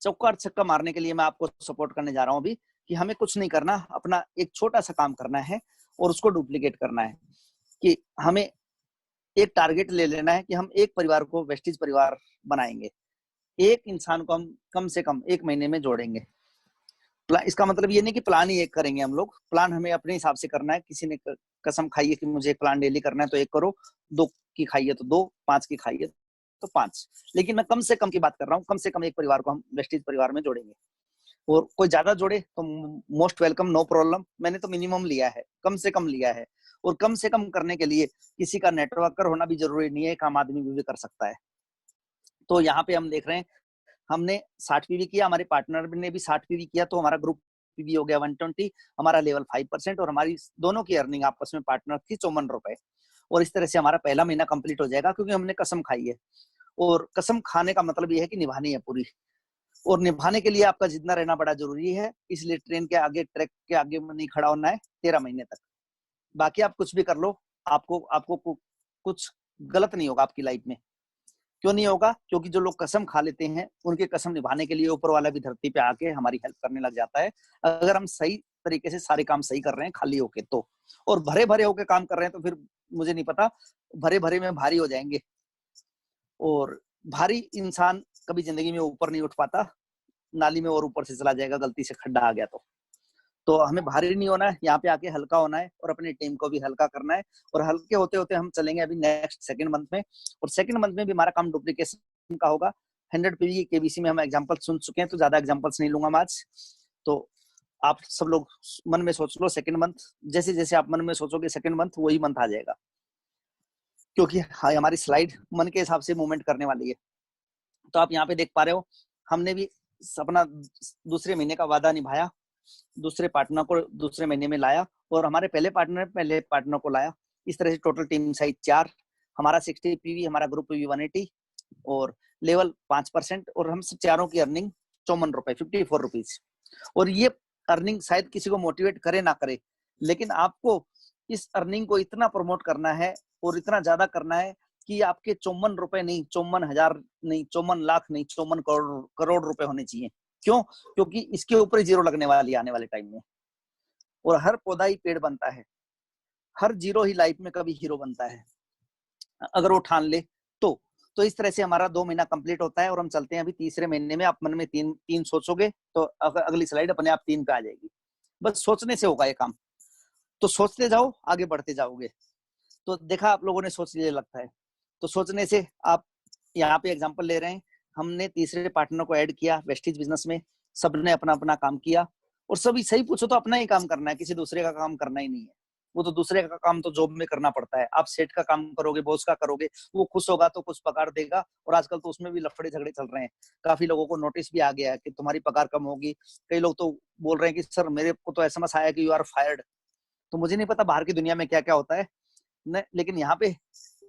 चौका और छक्का मारने के लिए मैं आपको सपोर्ट करने जा रहा हूँ अभी, कि हमें कुछ नहीं करना, अपना एक छोटा सा काम करना है और उसको डुप्लीकेट करना है। कि हमें एक टारगेट ले लेना है कि हम एक परिवार को वेस्टिज परिवार बनाएंगे, एक इंसान को हम कम से कम 1 महीने में जोड़ेंगे। इसका मतलब ये नहीं कि प्लान ही एक करेंगे हम लोग, प्लान हमें अपने हिसाब से करना है। किसी ने कसम खाई है कि मुझे एक प्लान डेली करना है तो 1 करो, 2 की खाई है तो 2, 5 की खाई है तो 5। लेकिन मैं कम से कम की बात कर रहा हूँ, कम से कम एक परिवार को हम वेस्टिज परिवार में जोड़ेंगे। और कोई ज्यादा जोड़े तो मोस्ट वेलकम, नो प्रॉब्लम। मैंने तो मिनिमम लिया है, कम से कम लिया है। और कम से कम करने के लिए किसी का नेटवर्कर होना भी जरूरी नहीं है, एक आम आदमी भी कर सकता है। तो यहाँ पे हम देख रहे हैं, हमने 60 पीवी किया, हमारे पार्टनर ने भी 60 पीवी किया, तो हमारा ग्रुप पीवी हो गया 120, हमारा लेवल 5%, और हमारी दोनों की अर्निंग आपस में पार्टनर थी 54 रुपए। और इस तरह से हमारा पहला महीना कंप्लीट हो जाएगा, क्योंकि हमने कसम खाई है। और कसम खाने का मतलब यह है कि निभानी है पूरी, और निभाने के लिए आपका जितना रहना बड़ा जरूरी है। इसलिए ट्रेन के आगे, ट्रैक के आगे नहीं खड़ा होना है 13 महीने तक। बाकी आप कुछ भी कर लो, आपको कुछ गलत नहीं होगा आपकी लाइफ में। क्यों नहीं होगा? क्योंकि जो लोग कसम खा लेते हैं उनके कसम निभाने के लिए ऊपर वाला भी धरती पे आके हमारी हेल्प करने लग जाता है, अगर हम सही तरीके से सारे काम सही कर रहे हैं खाली होके तो। और भरे भरे होके काम कर रहे हैं तो फिर मुझे नहीं पता, भरे भरे में भारी हो जाएंगे। और भारी इंसान कभी जिंदगी में ऊपर नहीं उठ पाता, नाली में और ऊपर से चला जाएगा, गलती से खड्डा आ गया तो हमें भारी नहीं होना है, यहाँ पे आके हल्का होना है और अपनी टीम को भी हल्का करना है। और हल्के होते होते हम चलेंगे अभी नेक्स्ट सेकंड मंथ में, और सेकंड मंथ में भी हमारा काम डुप्लीकेशन का होगा। 100 पीवी केबीसी में हम एग्जांपल सुन चुके हैं, तो ज्यादा एग्जांपल्स नहीं लूंगा मैं आज। तो आप सब लोग मन में सोच लो सेकंड मंथ, जैसे जैसे आप मन में सोचोगे सेकंड मंथ वही मंथ आ जाएगा, क्योंकि हमारी स्लाइड मन के हिसाब से मूवमेंट करने वाली है। तो आप यहाँ पे देख पा रहे हो, हमने भी अपना दूसरे महीने का वादा निभाया, दूसरे पार्टनर को दूसरे महीने में लाया, और हमारे पहले पार्टनर को लाया। इस तरह से टोटल टीम साइज 4, हमारा 60 पीवी, हमारा ग्रुप पीवी 180 और लेवल 5%, और हम सब चारों की अर्निंग 54 रुपए, 54 रुपीज। और ये अर्निंग शायद किसी को मोटिवेट करे ना करे, लेकिन आपको इस अर्निंग को इतना प्रमोट करना है और इतना ज्यादा करना है कि आपके 54 रुपए नहीं, 54,000 नहीं, 54 लाख नहीं, 54 करोड़ रुपए होने चाहिए। क्यों? क्योंकि इसके ऊपर जीरो लगने वाली आने वाले टाइम में। और हर पौधा ही पेड़ बनता है, हर जीरो ही लाइफ में कभी हीरो बनता है, अगर वो ठान ले तो इस तरह से हमारा 2 महीना कंप्लीट होता है और हम चलते हैं अभी तीसरे महीने में। आप मन में तीन सोचोगे तो अगली स्लाइड अपने आप 3 पे आ जाएगी। बस सोचने से होगा ये काम, तो सोचते जाओ, आगे बढ़ते जाओगे। तो देखा आप लोगों ने सोच लिया लगता है, तो सोचने से आप यहाँ पे एग्जांपल ले रहे हैं, हमने तीसरे पार्टनर को ऐड किया वेस्टीज बिजनेस में, सबने अपना अपना काम किया और सभी सही पूछो तो अपना ही काम करना है, किसी दूसरे का काम करना ही नहीं है। वो तो दूसरे का काम तो जॉब में करना पड़ता है, आप सेट का काम करोगे, बॉस का करोगे, वो खुश होगा तो कुछ पगार देगा। और आजकल तो उसमें भी लफड़े झगड़े चल रहे हैं, काफी लोगों को नोटिस भी आ गया है कि तुम्हारी पगार कम होगी। कई लोग तो बोल रहे हैं कि सर मेरे को तो एसएमएस आया कि यू आर फायर्ड। तो मुझे नहीं पता बाहर की दुनिया में क्या क्या होता है न, लेकिन यहाँ पे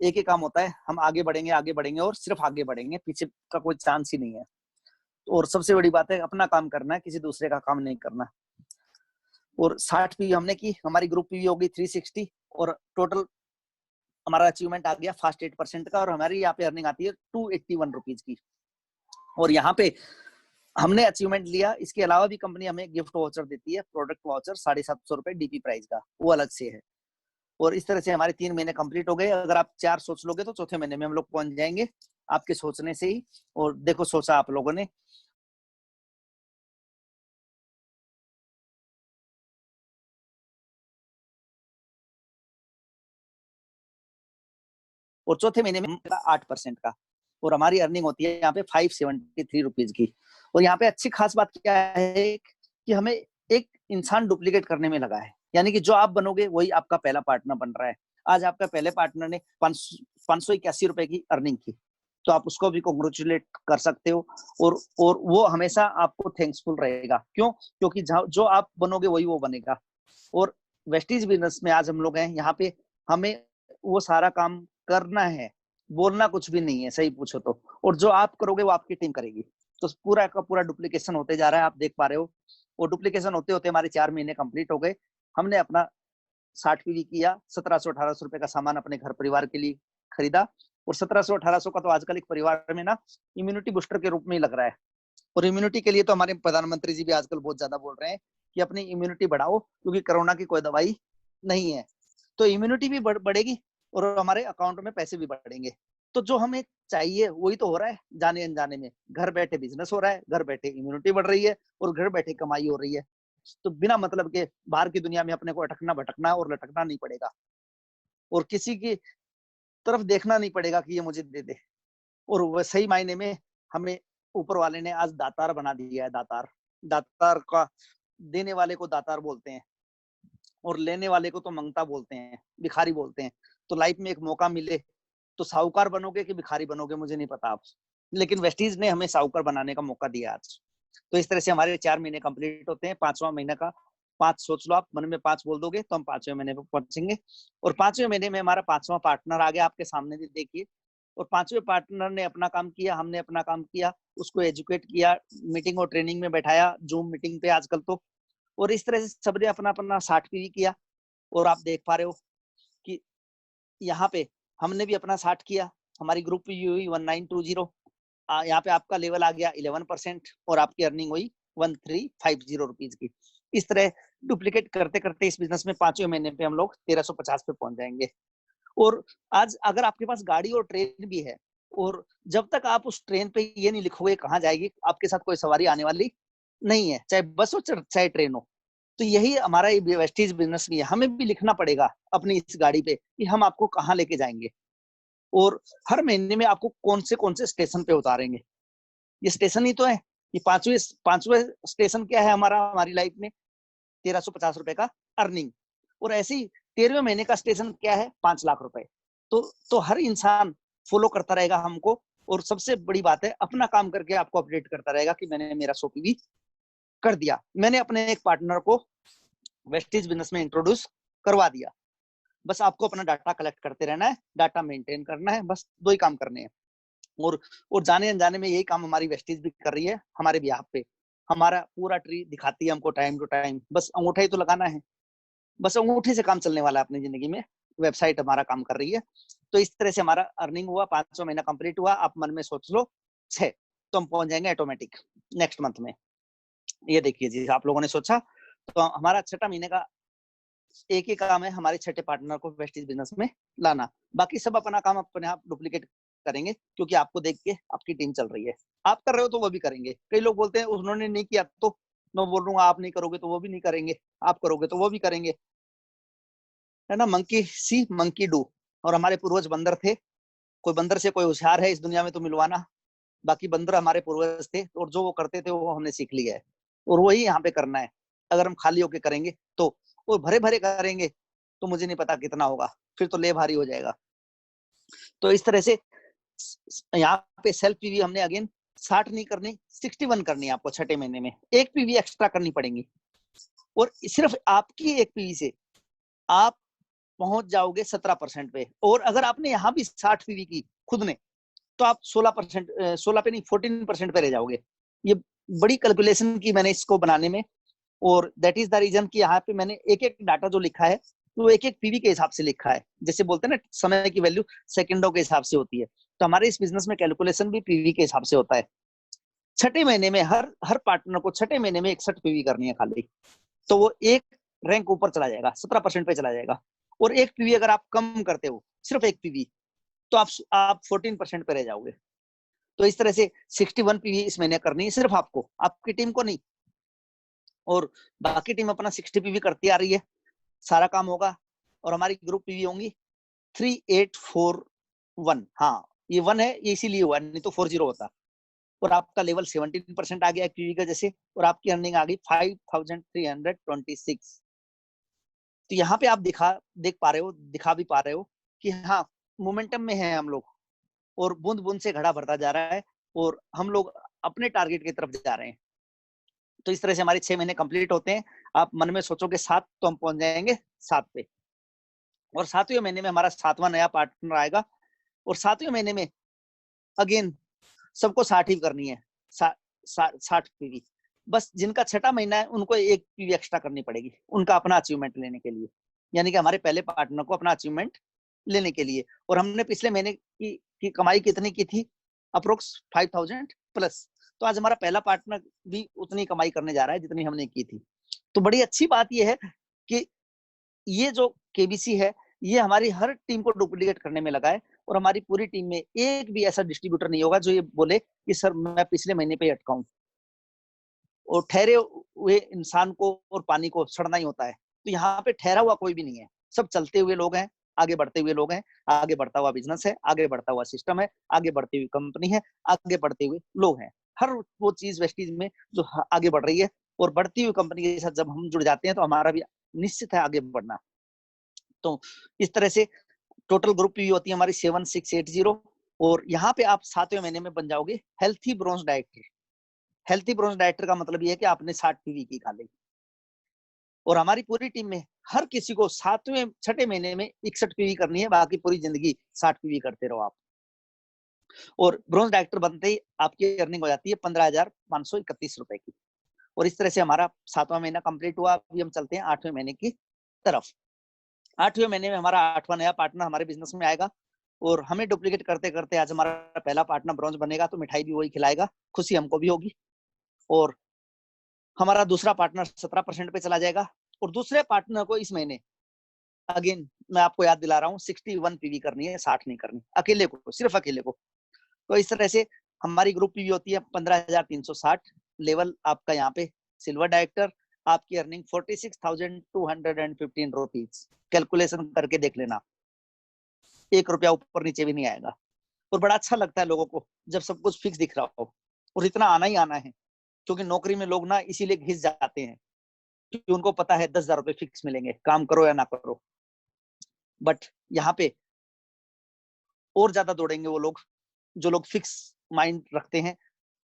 एक ही काम होता है, हम आगे बढ़ेंगे और सिर्फ आगे बढ़ेंगे, पीछे का कोई चांस ही नहीं है। और सबसे बड़ी बात है अपना काम करना है, किसी दूसरे का काम नहीं करना। और 60 पी हमने की, हमारी ग्रुप पी होगी 360 और टोटल हमारा अचीवमेंट आ गया फास्ट 8% का। और हमारी यहाँ पे अर्निंग आती है 281 रुपीज की। और यहाँ पे हमने अचीवमेंट लिया, इसके अलावा भी कंपनी हमें गिफ्ट वाउचर देती है, प्रोडक्ट वाउचर 750 रुपए डीपी प्राइस का, वो अलग से है। और इस तरह से हमारे 3 महीने कंप्लीट हो गए। अगर आप 4 सोच लोगे तो चौथे महीने में हम लोग पहुंच जाएंगे आपके सोचने से ही। और देखो सोचा आप लोगों ने, और चौथे महीने में 8% का। और हमारी अर्निंग होती है यहाँ पे 573 रुपीज की। और यहाँ पे अच्छी खास बात क्या है कि हमें एक इंसान डुप्लीकेट करने में लगा है, यानी कि जो आप बनोगे वही आपका पहला पार्टनर बन रहा है। आज आपका पहले पार्टनर ने 581 रुपए की अर्निंग की, तो आप उसको भी कॉन्ग्रेचुलेट कर सकते हो। और वो हमेशा आपको थैंक्सफुल रहेगा। क्यों? क्योंकि जो आप बनोगे वही वो बनेगा। और वेस्टीज बिजनेस में आज हम लोग हैं, यहाँ पे हमें वो सारा काम करना है, बोलना कुछ भी नहीं है सही पूछो तो। और जो आप करोगे वो आपकी टीम करेगी। तो पूरा का पूरा डुप्लीकेशन होते जा रहा है, आप देख पा रहे हो। और डुप्लीकेशन होते होते हमारे 4 महीने कंप्लीट हो गए। हमने अपना 60 पीवी किया, 1700-1800 रुपए का सामान अपने घर परिवार के लिए खरीदा। और 1700-1800 का तो आजकल एक परिवार में ना इम्यूनिटी बूस्टर के रूप में ही लग रहा है। और इम्यूनिटी के लिए तो हमारे प्रधानमंत्री जी भी आजकल बहुत ज्यादा बोल रहे हैं कि अपनी इम्यूनिटी बढ़ाओ, क्योंकि कोरोना की कोई दवाई नहीं है। तो इम्यूनिटी भी बढ़ेगी और हमारे अकाउंट में पैसे भी बढ़ेंगे। तो जो हमें चाहिए वही तो हो रहा है, जाने अनजाने में घर बैठे बिजनेस हो रहा है, घर बैठे इम्यूनिटी बढ़ रही है और घर बैठे कमाई हो रही है। तो बिना मतलब के बाहर की दुनिया में अपने को अटकना भटकना और लटकना नहीं पड़ेगा, और किसी की तरफ देखना नहीं पड़ेगा कि ये मुझे दे दे। और वह सही मायने में हमें ऊपर वाले ने आज दातार बना दिया है। दातार का, देने वाले को दातार बोलते हैं और लेने वाले को तो मंगता बोलते हैं, भिखारी बोलते हैं। तो लाइफ में एक मौका मिले तो साहूकार बनोगे कि भिखारी बनोगे मुझे नहीं पता आप, लेकिन वेस्टीज ने हमें साहूकार बनाने का मौका दिया आज। तो इस तरह से हमारे 4 महीने कंप्लीट होते हैं। 5वां महीना का 5 सोच लो, आप मन में 5 बोल दोगे तो हम 5वें महीने पे पहुंचेंगे। और 5वें महीने में हमारा 5वां पार्टनर आ गया आपके सामने, देखिए। और 5वें पार्टनर ने अपना काम किया, हमने अपना काम किया, उसको एजुकेट किया, मीटिंग और ट्रेनिंग में बैठाया, जूम मीटिंग पे आजकल तो। और इस तरह से सबने अपना अपना 60 पीवी किया। और आप देख पा रहे हो कि यहाँ पे हमने भी अपना 60 किया, हमारी ग्रुप पी हुई 1920। यहाँ पे आपका लेवल आ गया 11% और आपकी अर्निंग हुई 1350 रुपीज की। इस तरह डुप्लीकेट करते करते इस बिजनेस में 5वें महीने पे हम लोग 1350 पे पहुंच जाएंगे। और आज अगर आपके पास गाड़ी और ट्रेन भी है, और जब तक आप उस ट्रेन पे ये नहीं लिखोगे कहाँ जाएगी, आपके साथ कोई सवारी आने वाली नहीं है, चाहे बस हो चाहे ट्रेन हो। तो यही हमारा वेस्टीज बिजनेस भी है, हमें भी लिखना पड़ेगा अपनी इस गाड़ी पे कि हम आपको कहाँ लेके जाएंगे और हर महीने में आपको कौन से स्टेशन पे उतारेंगे। ये स्टेशन ही तो है कि पांचवें स्टेशन क्या है हमारी लाइफ में, 1350 रुपए का अर्निंग। और ऐसे ही 13वें महीने का स्टेशन क्या है, 5 लाख रुपए। तो हर इंसान फॉलो करता रहेगा हमको। और सबसे बड़ी बात है, अपना काम करके आपको अपडेट करता रहेगा कि मैंने मेरा 100 पीवी कर दिया, मैंने अपने एक पार्टनर को वेस्टीज बिजनेस में इंट्रोड्यूस करवा दिया। बस आपको अपना डाटा कलेक्ट करते रहना है, डाटा मेंटेन करना है, बस 2 ही काम करने हैं। और जाने अनजाने में यही काम हमारी वेस्टीज भी कर रही है हमारे बिहाफ पे। हमारा पूरा ट्री दिखाती है हमको टाइम टू टाइम, बस अंगूठा ही तो लगाना है, बस अंगूठे से काम चलने वाला है अपनी जिंदगी में, वेबसाइट हमारा काम कर रही है। तो इस तरह से हमारा अर्निंग हुआ, 500 महीना कंप्लीट हुआ। आप मन में सोच लो 6, तो हम पहुंच जाएंगे ऑटोमेटिक नेक्स्ट मंथ में। ये देखिए जी, आप लोगों ने सोचा, तो हमारा 6 महीने का एक ही काम है, हमारे 6 पार्टनर को वेस्टीज बिजनेस में लाना। बाकी सब अपना काम अपने आप डुप्लीकेट करेंगे, क्योंकि आपको देख के आपकी टीम चल रही है। आप कर रहे हो तो वो भी करेंगे। कई लोग बोलते हैं उन्होंने नहीं किया तो मैं बोल दूंगा आप नहीं करोगे तो वो भी नहीं करेंगे, आप करोगे तो वो भी करेंगे, है ना। Monkey C monkey do. और हमारे पूर्वज बंदर थे, कोई बंदर से कोई होशियार है इस दुनिया में तो मिलवाना। बाकी बंदर हमारे पूर्वज थे, और जो वो करते थे वो हमने सीख लिया है, और वही यहाँ पे करना है। अगर हम खाली होके करेंगे तो, और भरे भरे करेंगे तो मुझे नहीं पता कितना होगा, फिर तो ले भारी हो जाएगा। तो इस तरह से यहाँ पे सेल्फ पीवी हमने अगेन 60 नहीं करनी, 61 करनी है आपको 6 महीने में। एक पीवी एक्स्ट्रा करनी पड़ेगी, और सिर्फ आपकी एक पीवी से आप पहुंच जाओगे 17% पे। और अगर आपने यहाँ भी 60 पीवी की खुद ने, तो आप 16%, 16 पे नहीं 14% पे रह जाओगे। ये बड़ी कैलकुलेशन की मैंने इसको बनाने में, और दैट इज द रीजन कि यहाँ पे मैंने एक एक डाटा जो लिखा है तो एक एक पीवी के हिसाब से लिखा है। जैसे बोलते हैं ना समय की वैल्यू सेकंडों के हिसाब से होती है, तो हमारे इस बिजनेस में कैलकुलेशन भी पीवी के हिसाब से होता है। 6 महीने में हर पार्टनर को 6 महीने में 61 पीवी करनी है खाली, तो वो एक रैंक ऊपर चला जाएगा, 17% पे चला जाएगा। और एक पीवी अगर आप कम करते हो, सिर्फ एक पीवी, तो आप 14% पे रह जाओगे। तो इस तरह से 61 पीवी इस महीने करनी है, सिर्फ आपको, आपकी टीम को नहीं। और बाकी टीम अपना 60 पीवी करती आ रही है, सारा काम होगा। और हमारी ग्रुप पीवी होंगी 3841। हाँ, ये 1 है, ये इसीलिए हुआ, नहीं तो 40 होता। और आपका लेवल 17% आ गया पीवी का जैसे, और आपकी अर्निंग आ गई 5326। तो यहाँ पे आप देख पा रहे हो, दिखा भी पा रहे हो कि हाँ, मोमेंटम में है हम लोग, और बूंद बूंद से घड़ा भरता जा रहा है, और हम लोग अपने टारगेट की तरफ जा रहे हैं। तो इस तरह से हमारे 6 महीने कंप्लीट होते हैं। आप मन में सोचोगे 7, तो हम पहुंच जाएंगे 7 पे। और 7वें महीने में हमारा 7वां नया पार्टनर आएगा, और 7वें महीने में अगेन सबको 60 ही करनी है, 60 पीवी। बस जिनका 6 महीना है उनको एक पीवी एक्स्ट्रा करनी पड़ेगी, उनका अपना अचीवमेंट लेने के लिए, यानी कि हमारे पहले पार्टनर को अपना अचीवमेंट लेने के लिए। और हमने पिछले महीने की कमाई कितनी की थी, अप्रोक्स 5000 प्लस। तो आज हमारा पहला पार्टनर भी उतनी कमाई करने जा रहा है जितनी हमने की थी। तो बड़ी अच्छी बात यह है कि ये जो केबीसी है, ये हमारी हर टीम को डुप्लीकेट करने में लगा है। और हमारी पूरी टीम में एक भी ऐसा डिस्ट्रीब्यूटर नहीं होगा जो ये बोले कि सर मैं पिछले महीने पे अटका हूं। और ठहरे हुए इंसान को और पानी को सड़ना ही होता है, तो यहाँ पे ठहरा हुआ कोई भी नहीं है, सब चलते हुए लोग हैं, आगे बढ़ते हुए लोग हैं। आगे बढ़ता हुआ बिजनेस है, आगे बढ़ता हुआ सिस्टम है, आगे बढ़ती हुई कंपनी है, आगे बढ़ते हुए लोग हैं। हर वो चीज वेस्टीज में जो आगे बढ़ रही है, और बढ़ती हुई कंपनी के साथ जब हम जुड़ जाते हैं तो हमारा भी निश्चित है आगे बढ़ना। तो इस तरह से टोटल ग्रुप पीवी होती है हमारी 7680। और यहाँ पे आप 7वें महीने में बन जाओगे healthy bronze director. Healthy bronze director का मतलब ये है कि आपने 60 पीवी की खा ली। और हमारी पूरी टीम में हर किसी को 6 महीने में 61 पीवी करनी है, बाकी पूरी जिंदगी 60 पीवी करते रहो आप। और ब्रोंज डायरेक्टर बनते ही आपकी अर्निंग हो जाती है 15,531 रुपए की। और इस तरह से हमारा 7वां महीना कंप्लीट हुआ। अभी हम चलते हैं 8वें महीने की तरफ। 8वें महीने में हमारा 8वां नया पार्टनर हमारे बिजनेस में आएगा, और हमें डुप्लीकेट करते करते आज हमारा पहला पार्टनर ब्रॉन्ज बनेगा, तो मिठाई भी वही खिलाएगा, खुशी हमको भी होगी। और हमारा दूसरा पार्टनर 17% पे चला जाएगा। और दूसरे पार्टनर को इस महीने अगेन मैं आपको याद दिला रहा हूँ 61 पीवी करनी है, 60 नहीं करनी, अकेले को, सिर्फ अकेले को। तो इस तरह से हमारी ग्रुप पीवी होती है 15,360। लेवल आपका यहाँ पे सिल्वर डायरेक्टर। आपकी अर्निंग 46,215 रुपीज। कैलकुलेशन करके देख लेना, 1 रुपया ऊपर नीचे भी नहीं आएगा। और बड़ा अच्छा लगता है लोगों को जब सब कुछ फिक्स दिख रहा हो, और इतना आना ही आना है, क्योंकि नौकरी में लोग ना इसीलिए घिस जाते हैं, क्योंकि उनको पता है 10,000 रुपए फिक्स मिलेंगे, काम करो या ना करो। बट यहाँ पे और ज्यादा दौड़ेंगे वो लोग जो लोग फिक्स माइंड रखते हैं,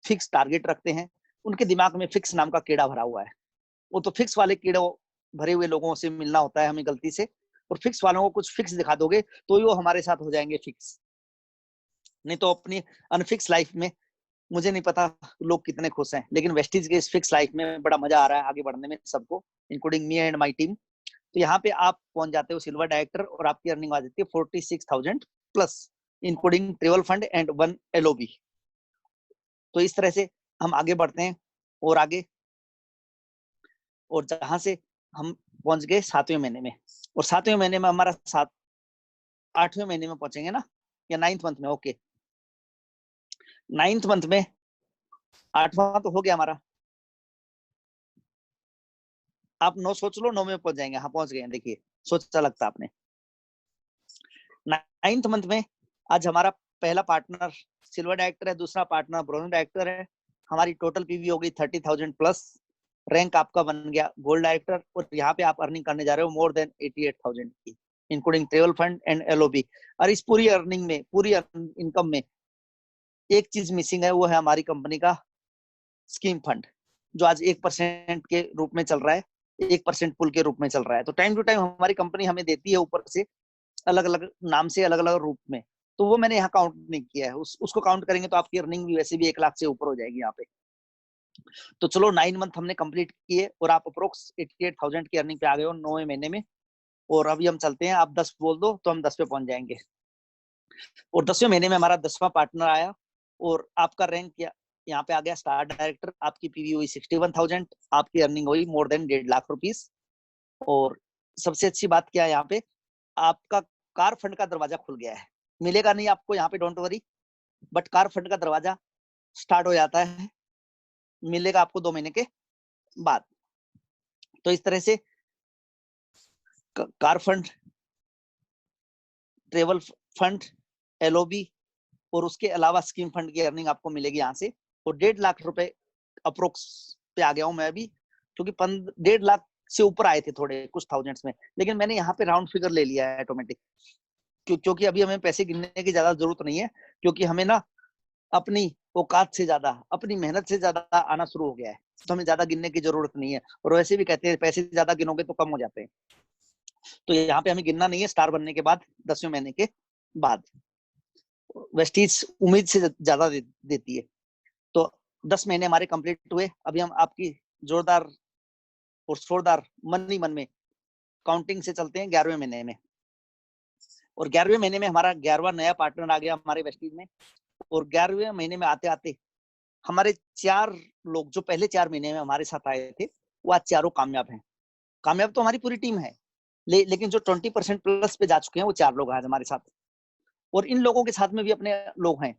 फिक्स टारगेट रखते हैं, उनके दिमाग में फिक्स नाम का कीड़ा भरा हुआ है। वो तो फिक्स वाले कीड़े भरे हुए लोगों से मिलना होता है हमें गलती से, और फिक्स वालों को कुछ फिक्स दिखा दोगे तो वो हमारे साथ हो जाएंगे फिक्स, नहीं तो अपनी अनफिक्स लाइफ में मुझे नहीं पता लोग कितने खुश हैं, लेकिन वेस्टीज के इस फिक्स लाइफ में बड़ा मजा आ रहा है आगे बढ़ने में सबको, including me and my team. तो यहाँ पे आप पहुंच जाते हो सिल्वर डायरेक्टर और आपकी अर्निंग आ जाती है 46,000 plus, including travel fund and 1 LOB। तो इस तरह से हम आगे बढ़ते हैं और आगे, और जहां से हम पहुंच गए 7वें महीने में, और 7वें महीने में हमारा 8वें महीने में पहुंचेंगे ना, या 9th मंथ में। ओके, 9th मंथ में, 8वां तो हो गया हमारा, आप 9 सोच लो, 9 में पहुंच जाएंगे। हाँ पहुंच गए हैं, देखिए सोचा लगता आपने। 9th मंथ में आज हमारा पहला पार्टनर सिल्वर डायरेक्टर है, दूसरा पार्टनर ब्रोंज डायरेक्टर है। हमारी टोटल पीवी हो गई 30,000 प्लस, रैंक आपका बन गया गोल्ड डायरेक्टर, और यहाँ पे आप अर्निंग करने जा रहे हो मोर देन 88,000 की, including travel fund and LOB। और इस पूरी अर्निंग में, पूरी इनकम में एक चीज मिसिंग है, वो है हमारी कंपनी का स्कीम फंड, जो आज 1% के रूप में चल रहा है, 1% पुल के रूप में चल रहा है। तो टाइम टू टाइम हमारी कंपनी हमें देती है ऊपर से, अलग अलग नाम से, अलग अलग रूप में। तो वो मैंने यहाँ काउंट नहीं किया है, उसको काउंट करेंगे तो आपकी अर्निंग भी वैसे भी 1 लाख से ऊपर हो जाएगी यहाँ पे। तो चलो 9 मंथ हमने कंप्लीट किए और आप अप्रोक्स 88,000 की अर्निंग पे आ गए हो 9वें महीने में। और अभी हम चलते हैं, आप 10 बोल दो तो हम 10 पे पहुंच जाएंगे। और 10वें महीने में हमारा 10वां पार्टनर आया और आपका रैंक यहाँ पे आ गया स्टार डायरेक्टर। आपकी पीवी हुई 61,000, आपकी अर्निंग हुई मोर देन 1.5 लाख रुपीस। और सबसे अच्छी बात क्या है, यहाँ पे आपका कार फंड का दरवाजा खुल गया है। मिलेगा नहीं आपको यहाँ पे, don't worry, but car fund का दरवाजा स्टार्ट हो जाता है, मिलेगा आपको 2 महीने के बाद। तो इस तरह से car fund, travel fund, LOB और उसके अलावा स्कीम फंड की अर्निंग आपको मिलेगी यहाँ से। और 1.5 लाख रुपए अप्रोक्स पे आ गया हूँ मैं अभी, क्योंकि 1.5 लाख से ऊपर आए थे थोड़े कुछ थाउजेंड्स में, लेकिन मैंने यहाँ पे राउंड फिगर ले लिया है ऑटोमेटिक, क्योंकि अभी हमें पैसे गिनने की ज्यादा जरूरत नहीं है, क्योंकि हमें ना अपनी औकात से ज्यादा, अपनी मेहनत से ज्यादा आना शुरू हो गया है। तो हमें ज्यादा गिनने की जरूरत नहीं है, और वैसे भी कहते हैं पैसे ज्यादा गिनोगे तो कम हो जाते हैं। तो यहाँ पे हमें गिनना नहीं है, स्टार बनने के बाद 10वें महीने के बाद वेस्टीज उम्मीद से ज्यादा देती है। तो 10 महीने हमारे कंप्लीट हुए। अभी हम आपकी जोरदार और शोरदार मन ही मन में काउंटिंग से चलते हैं 11वें महीने में। और 11वें महीने में हमारा 11वां नया पार्टनर आ गया हमारे वेस्टीज में। और 11वें महीने में आते आते हमारे 4 लोग जो पहले 4 महीने में हमारे साथ आए थे, वो आज चारों कामयाब हैं। कामयाब तो हमारी पूरी टीम है, लेकिन जो 20% प्लस पे जा चुके हैं वो 4 लोग आज हमारे साथ। और इन लोगों के साथ में भी अपने लोग हैं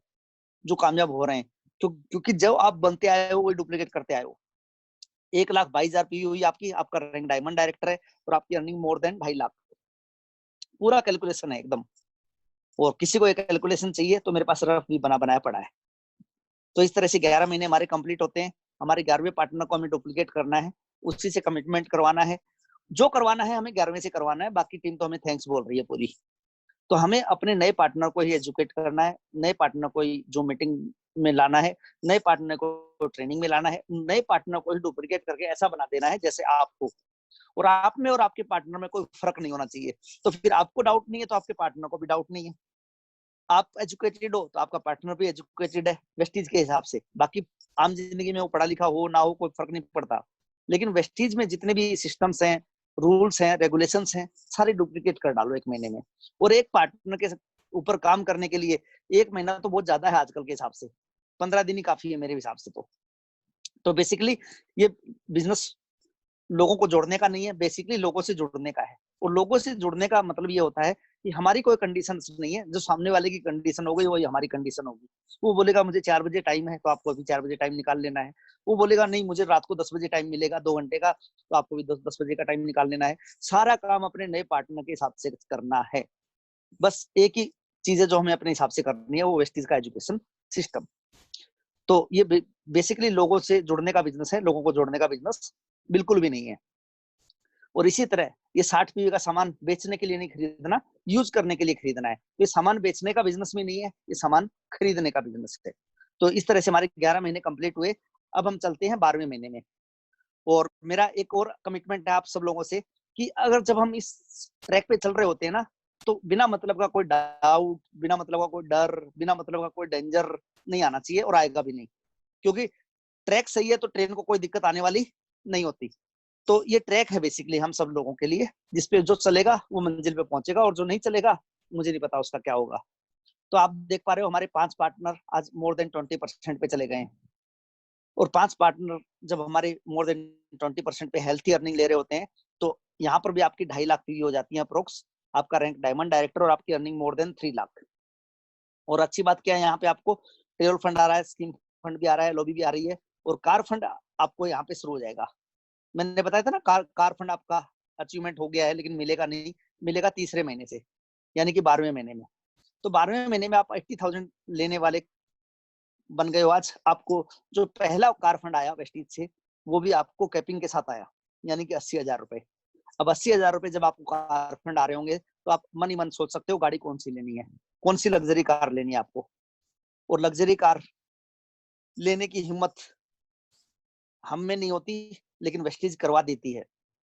जो कामयाब हो रहे हैं, क्योंकि जब आप बनते आए हो वही डुप्लीकेट करते आए हो। 1,22,000 पीवी हुई आपकी, आपका रैंक डायमंड डायरेक्टर है, और आपकी अर्निंग मोर देन 2.5 लाख। पूरा कैलकुलेशन है एकदम। और किसी को एक कैलकुलेशन चाहिए तो मेरे पास रफ भी बना बनाया पड़ा है। तो इस तरह से 11 महीने हमारे कंप्लीट होते हैं। हमारे 11वें पार्टनर को हमें डुप्लीकेट करना है, उसी से कमिटमेंट करवाना है, जो करवाना है हमें 11वें से करवाना है। बाकी टीम तो हमें थैंक्स बोल रही है पूरी। तो हमें अपने नए पार्टनर को ही एजुकेट करना है, नए पार्टनर को ही जो मीटिंग में लाना है, नए पार्टनर को ट्रेनिंग में लाना है, नए पार्टनर को ही डुप्लीकेट करके ऐसा बना देना है जैसे आपको, और आप में और आपके पार्टनर में कोई फर्क नहीं होना चाहिए। तो फिर आपको डाउट नहीं है तो आपके पार्टनर को भी डाउट नहीं है। आप एजुकेटेड हो तो आपका पार्टनर भी एजुकेटेड है वेस्टीज के हिसाब से। बाकी आम जिंदगी में वो पढ़ा लिखा हो ना हो कोई फर्क नहीं पड़ता, लेकिन वेस्टीज में जितने भी सिस्टम्स हैं, रूल्स हैं, रेगुलेशंस हैं, सारे डुप्लीकेट कर डालो 1 महीने में। और एक पार्टनर के ऊपर काम करने के लिए 1 महीना तो बहुत ज्यादा है आजकल के हिसाब से, 15 दिन ही काफी है मेरे हिसाब से। तो बेसिकली ये बिजनेस लोगों को जोड़ने का नहीं है, बेसिकली लोगों से जुड़ने का है। और लोगों से जुड़ने का मतलब ये होता है कि हमारी कोई कंडीशन नहीं है, जो सामने वाले की कंडीशन हो गई वही हमारी कंडीशन होगी। वो बोलेगा मुझे 4 बजे टाइम है तो आपको अभी 4 बजे टाइम निकाल लेना है। वो बोलेगा नहीं मुझे रात को 10 बजे टाइम मिलेगा 2 घंटे का, तो आपको भी 10 बजे का टाइम निकाल लेना है। सारा काम अपने नए पार्टनर के हिसाब से करना है। बस एक ही चीज है जो हमें अपने हिसाब से करनी है, वो वेस्टीज का एजुकेशन सिस्टम। तो ये बेसिकली लोगों से जुड़ने का बिजनेस है, लोगों को जोड़ने का बिजनेस बिल्कुल भी नहीं है। और इसी तरह ये 60 पीवी का सामान बेचने के लिए नहीं खरीदना, यूज करने के लिए खरीदना है। ये सामान बेचने का बिजनेस भी नहीं है, ये सामान खरीदने का बिजनेस है। तो इस तरह से हमारे 11 महीने कंप्लीट हुए। अब हम चलते हैं 12वें महीने में। और मेरा एक और कमिटमेंट है आप सब लोगों से कि अगर जब हम इस ट्रैक पे चल रहे होते हैं ना, तो बिना मतलब का कोई डाउट, बिना मतलब का कोई डर, बिना मतलब का कोई डेंजर नहीं आना चाहिए, और आएगा भी नहीं। क्योंकि ट्रैक सही है तो ट्रेन को कोई दिक्कत आने वाली नहीं होती। तो ये ट्रैक है बेसिकली हम सब लोगों के लिए, जिसपे जो चलेगा वो मंजिल पे पहुंचेगा, और जो नहीं चलेगा मुझे नहीं पता उसका क्या होगा। तो आप देख पा रहे हो हमारे 5 पार्टनर आज मोर देन 20% पे चले गए हैं, और 5 पार्टनर जब हमारे मोर देन 20% पे हेल्थी अर्निंग ले रहे होते हैं, तो यहाँ पर भी आपकी 2.5 लाख पीवी हो जाती है अप्रोक्स, आपका रैंक डायमंड डायरेक्टर, और आपकी अर्निंग मोर देन 3 लाख। और अच्छी बात क्या है, यहाँ पे आपको पेरोल फंड आ रहा है, स्कीम फंड भी आ रहा है, लॉबी भी आ रही है, और कार फंड आपको यहाँ पे शुरू हो जाएगा। मैंने बताया था ना कार फंड आपका अचीवमेंट हो गया है, लेकिन मिलेगा नहीं, मिलेगा तीसरे महीने से, यानी कि 12वें महीने में। तो 12वें महीने में आप 80,000 लेने वाले बन गए हो। आज आपको जो पहला कार फंड आया वेस्टीज से, वो भी आपको कैपिंग के साथ आया, यानी कि 80,000 रुपए। अब 80,000 रुपए जब आपको कार फंड आ रहे होंगे, तो आप मन ही मन सोच सकते हो गाड़ी कौन सी लेनी है, कौन सी लग्जरी कार लेनी है आपको। और लग्जरी कार लेने की हिम्मत हम में नहीं होती, लेकिन वेस्टीज करवा देती है।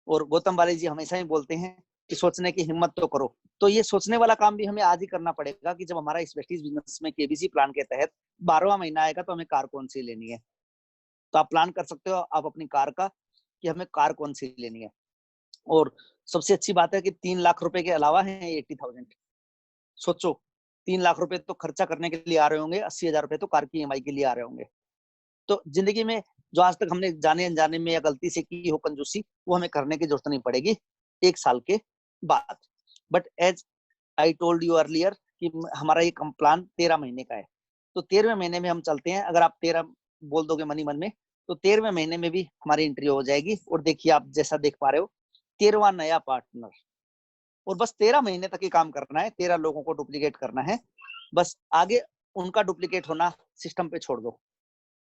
और गौतम वाले जी हमेशा ही बोलते हैं कि सोचने की हिम्मत तो करो। तो ये सोचने वाला काम भी हमें आज ही करना पड़ेगा कि जब हमारा इस वेस्टीज बिजनेस में केबीसी प्लान के तहत 12वां महीना आएगा, तो हमें कार कौन सी लेनी है। तो आप प्लान कर सकते हो आप अपनी कार का, कि हमें कार कौन सी लेनी है। और सबसे अच्छी बात है कि 3 लाख रुपए के अलावा है 80,000। सोचो 3 लाख रुपए तो खर्चा करने के लिए आ रहे होंगे, 80,000 रुपए तो कार की ईएमआई के लिए आ रहे होंगे। तो जिंदगी में जो आज तक हमने जाने अनजाने में या गलती से की हो कंजूसी, वो हमें करने की जरूरत नहीं पड़ेगी 1 साल के बाद। But as I told you earlier कि हमारा ये प्लान 13 महीने का है। तो 13वें महीने में हम चलते हैं। अगर आप 13 बोल दोगे मनी मन में, तो 13वें महीने में भी हमारी एंट्री हो जाएगी। और देखिए आप जैसा देख पा रहे हो, 13वां नया पार्टनर। और बस 13 महीने तक ही काम करना है, 13 लोगों को डुप्लीकेट करना है, बस आगे उनका डुप्लीकेट होना सिस्टम पे छोड़ दो।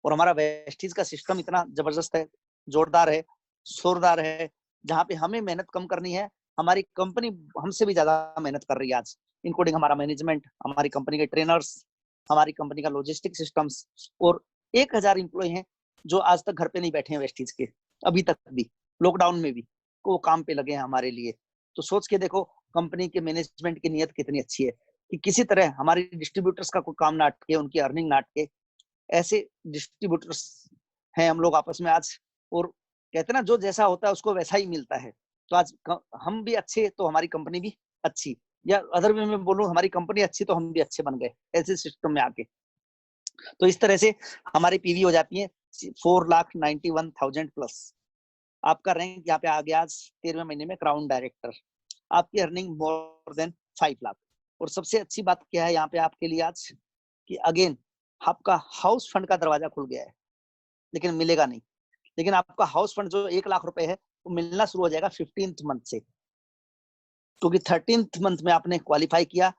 और हमारा वेस्टीज का सिस्टम इतना जबरदस्त है, जोरदार है, शोरदार है, जहाँ पे हमें मेहनत कम करनी है, हमारी कंपनी हमसे भी ज्यादा मेहनत कर रही है आज, इंक्लूडिंग हमारा मैनेजमेंट, हमारी कंपनी के ट्रेनर्स, हमारी कंपनी का लॉजिस्टिक सिस्टम्स। और 1,000 एम्प्लॉय हैं जो आज तक घर पे नहीं बैठे हैं वेस्टीज के, अभी तक भी, लॉकडाउन में भी वो काम पे लगे हैं हमारे लिए। तो सोच के देखो कंपनी के मैनेजमेंट की नीयत कितनी अच्छी है, कि किसी तरह हमारी डिस्ट्रीब्यूटर्स का कोई काम ना अटके, उनकी अर्निंग ना अटके। ऐसे डिस्ट्रीब्यूटर्स हैं हम लोग आपस में आज, और कहते हैं ना जो जैसा होता है उसको वैसा ही मिलता है। तो आज हम भी अच्छे तो हमारी कंपनी भी अच्छी, या अदर वे में बोलूं हमारी कंपनी अच्छी तो हम भी अच्छे बन गए ऐसे सिस्टम में आके। तो इस तरह से हमारी पीवी हो जाती है 4,91,000 प्लस। आपका रैंक यहाँ पे आ गया आज 13वें महीने में क्राउन डायरेक्टर, आपकी अर्निंग मोर देन 5 लाख। और सबसे अच्छी बात क्या है यहाँ पे आपके लिए आज, कि अगेन आपका हाउस फंड का दरवाजा खुल गया है, लेकिन मिलेगा नहीं। लेकिन आपका हाउस फंड जो 1 लाख रुपए है, वो मिलना शुरू हो जाएगा 15th मंथ से, क्योंकि 13th मंथ में आपने क्वालिफाई किया।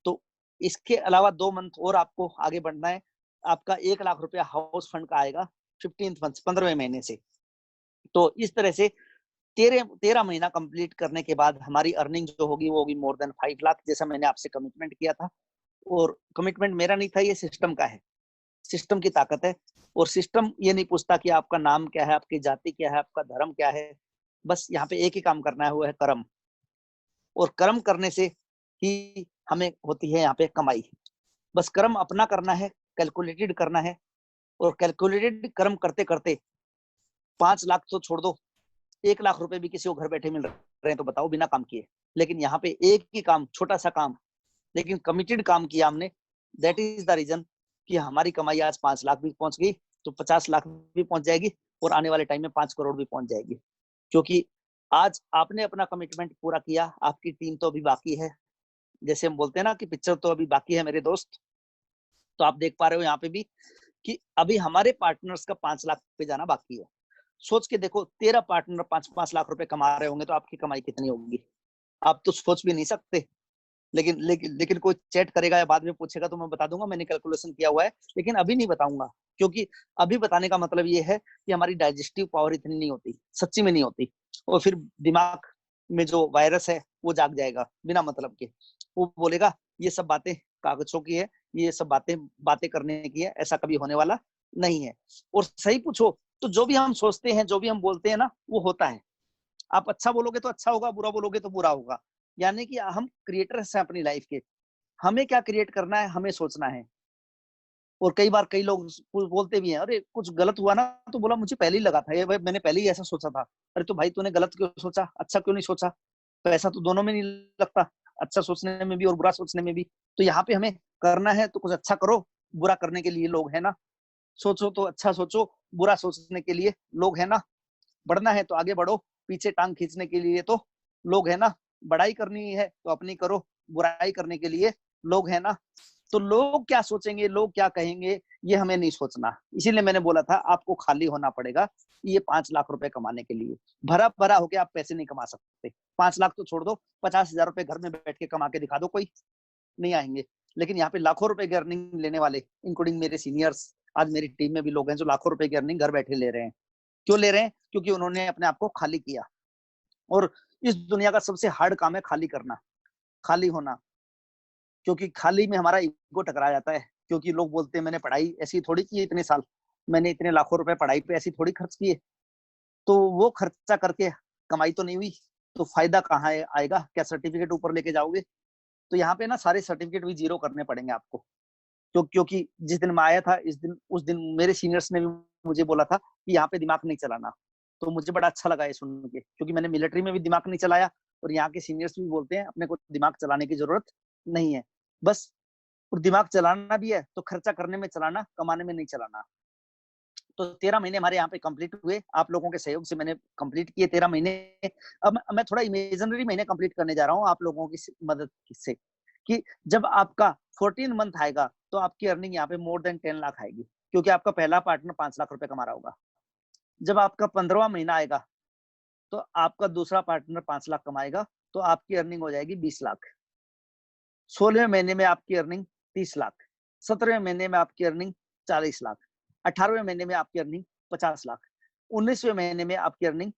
तो इसके अलावा 2 मंथ और आपको आगे बढ़ना है, आपका 1 लाख रुपया हाउस फंड का आएगा 15th मंथ, 15वें महीने से। तो इस तरह से 13 महीना कंप्लीट करने के बाद हमारी अर्निंग जो होगी वो होगी मोर देन 5 लाख, जैसा मैंने आपसे कमिटमेंट किया था। और कमिटमेंट मेरा नहीं था, ये सिस्टम का है, सिस्टम की ताकत है। और सिस्टम ये नहीं पूछता कि आपका नाम क्या है, आपकी जाति क्या है, आपका धर्म क्या है, बस यहाँ पे एक ही काम करना है, वो है कर्म। और कर्म करने से ही हमें होती है यहाँ पे कमाई। बस कर्म अपना करना है, कैलकुलेटेड करना है। और कैलकुलेटेड कर्म करते करते 5 लाख तो छोड़ दो, 1 लाख रुपए भी किसी को घर बैठे मिल रहे हैं तो बताओ, बिना काम किए। लेकिन यहाँ पे एक ही काम, छोटा सा काम, लेकिन कमिटेड काम किया हमने। दैट इज द रीजन कि हमारी कमाई आज 5 लाख भी पहुंच गई, तो 50 लाख भी पहुंच जाएगी, और आने वाले टाइम में 5 करोड़ भी पहुंच जाएगी। क्योंकि आज आपने अपना कमिटमेंट पूरा किया, आपकी टीम तो अभी बाकी है। जैसे हम बोलते हैं ना कि पिक्चर तो अभी बाकी है मेरे दोस्त। तो आप देख पा रहे हो यहाँ पे भी कि अभी हमारे पार्टनर्स का 5 लाख पे जाना बाकी है। सोच के देखो, 13 पार्टनर 5-5 लाख रुपए कमा रहे होंगे, तो आपकी कमाई कितनी होगी आप तो सोच भी नहीं सकते। लेकिन कोई चैट करेगा या बाद में पूछेगा तो मैं बता दूंगा मैंने कैलकुलेशन किया हुआ है, लेकिन अभी नहीं बताऊंगा। क्योंकि अभी बताने का मतलब ये है कि हमारी डाइजेस्टिव पावर इतनी नहीं होती, सच्ची में नहीं होती। और फिर दिमाग में जो वायरस है वो जाग जाएगा बिना मतलब के, वो बोलेगा ये सब बातें कागजों की है, ये सब बातें करने की है, ऐसा कभी होने वाला नहीं है। और सही पूछो तो जो भी हम सोचते हैं, जो भी हम बोलते हैं ना, वो होता है। आप अच्छा बोलोगे तो अच्छा होगा, बुरा बोलोगे तो बुरा होगा। यानी कि हम क्रिएटर्स हैं अपनी लाइफ के, हमें क्या क्रिएट करना है हमें सोचना है। और कई बार कई लोग बोलते भी हैं, अरे कुछ गलत हुआ ना तो बोला मुझे पहले ही लगा था, ये भाई मैंने पहले ही ऐसा सोचा था। अरे तो भाई तूने गलत क्यों सोचा, अच्छा क्यों नहीं सोचा? पैसा तो दोनों में नहीं लगता, अच्छा सोचने में भी और बुरा सोचने में भी। तो यहाँ पे हमें करना है तो कुछ अच्छा करो, बुरा करने के लिए लोग है ना, सोचो तो अच्छा सोचो, बुरा सोचने के लिए लोग है ना, बढ़ना है तो आगे बढ़ो, पीछे टांग खींचने के लिए तो लोग है ना, बड़ाई करनी है तो अपनी करो, बुराई करने के लिए लोग है ना। तो लोग क्या सोचेंगे, लोग क्या कहेंगे, ये हमें नहीं सोचना। इसीलिए मैंने बोला था आपको खाली होना पड़ेगा ये 5 लाख रुपए कमाने के लिए। भरा भरा होके आप पैसे नहीं कमा सकते। 5 लाख तो छोड़ दो, 50,000 रुपए घर में बैठ के कमा के दिखा दो, कोई नहीं आएंगे। लेकिन यहाँ पे लाखों रुपए की अर्निंग लेने वाले, इंक्लूडिंग मेरे सीनियर्स, आज मेरी टीम में भी लोग हैं जो लाखों रुपए की अर्निंग घर बैठे ले रहे हैं। क्यों ले रहे हैं? क्योंकि उन्होंने अपने आप को खाली किया। और इस दुनिया का सबसे हार्ड काम है खाली करना, खाली होना। क्योंकि खाली में हमारा ईगो टकरा जाता है। क्योंकि लोग बोलते हैं मैंने पढ़ाई ऐसी थोड़ी की, इतने साल मैंने इतने लाखों रुपए पढ़ाई पे ऐसी थोड़ी खर्च किए, तो वो खर्चा करके कमाई तो नहीं हुई, तो फायदा कहाँ आएगा? क्या सर्टिफिकेट ऊपर लेके जाओगे? तो यहाँ पे ना सारे सर्टिफिकेट भी जीरो करने पड़ेंगे आपको। क्योंकि जिस दिन मैं आया था उस दिन मेरे सीनियर्स ने भी मुझे बोला था कि यहाँ पे दिमाग नहीं चलाना। तो मुझे बड़ा अच्छा लगा ये सुन के, क्योंकि मैंने मिलिट्री में भी दिमाग नहीं चलाया, और यहाँ के सीनियर्स भी बोलते हैं अपने को दिमाग चलाने की जरूरत नहीं है। बस और दिमाग चलाना भी है तो खर्चा करने में चलाना, कमाने में नहीं चलाना। तो 13 महीने हमारे यहाँ पे कंप्लीट हुए, आप लोगों के सहयोग से मैंने कंप्लीट किए 13 महीने। अब मैं थोड़ा इमेजिनरी महीने कंप्लीट करने जा रहा हूँ आप लोगों की मदद से, कि जब आपका 14 मंथ आएगा तो आपकी अर्निंग यहाँ पे मोर देन 10 लाख आएगी, क्योंकि आपका पहला पार्टनर 5 लाख रुपए कमा रहा होगा। जब आपका 15वां महीना आएगा तो आपका दूसरा पार्टनर 5 लाख कमाएगा, तो आपकी अर्निंग हो जाएगी 20 लाख। 16वें महीने में आपकी अर्निंग 30 लाख, 17वें महीने में आपकी अर्निंग 40 लाख, 18वें महीने में आपकी अर्निंग 50 लाख, 19वें महीने में आपकी अर्निंग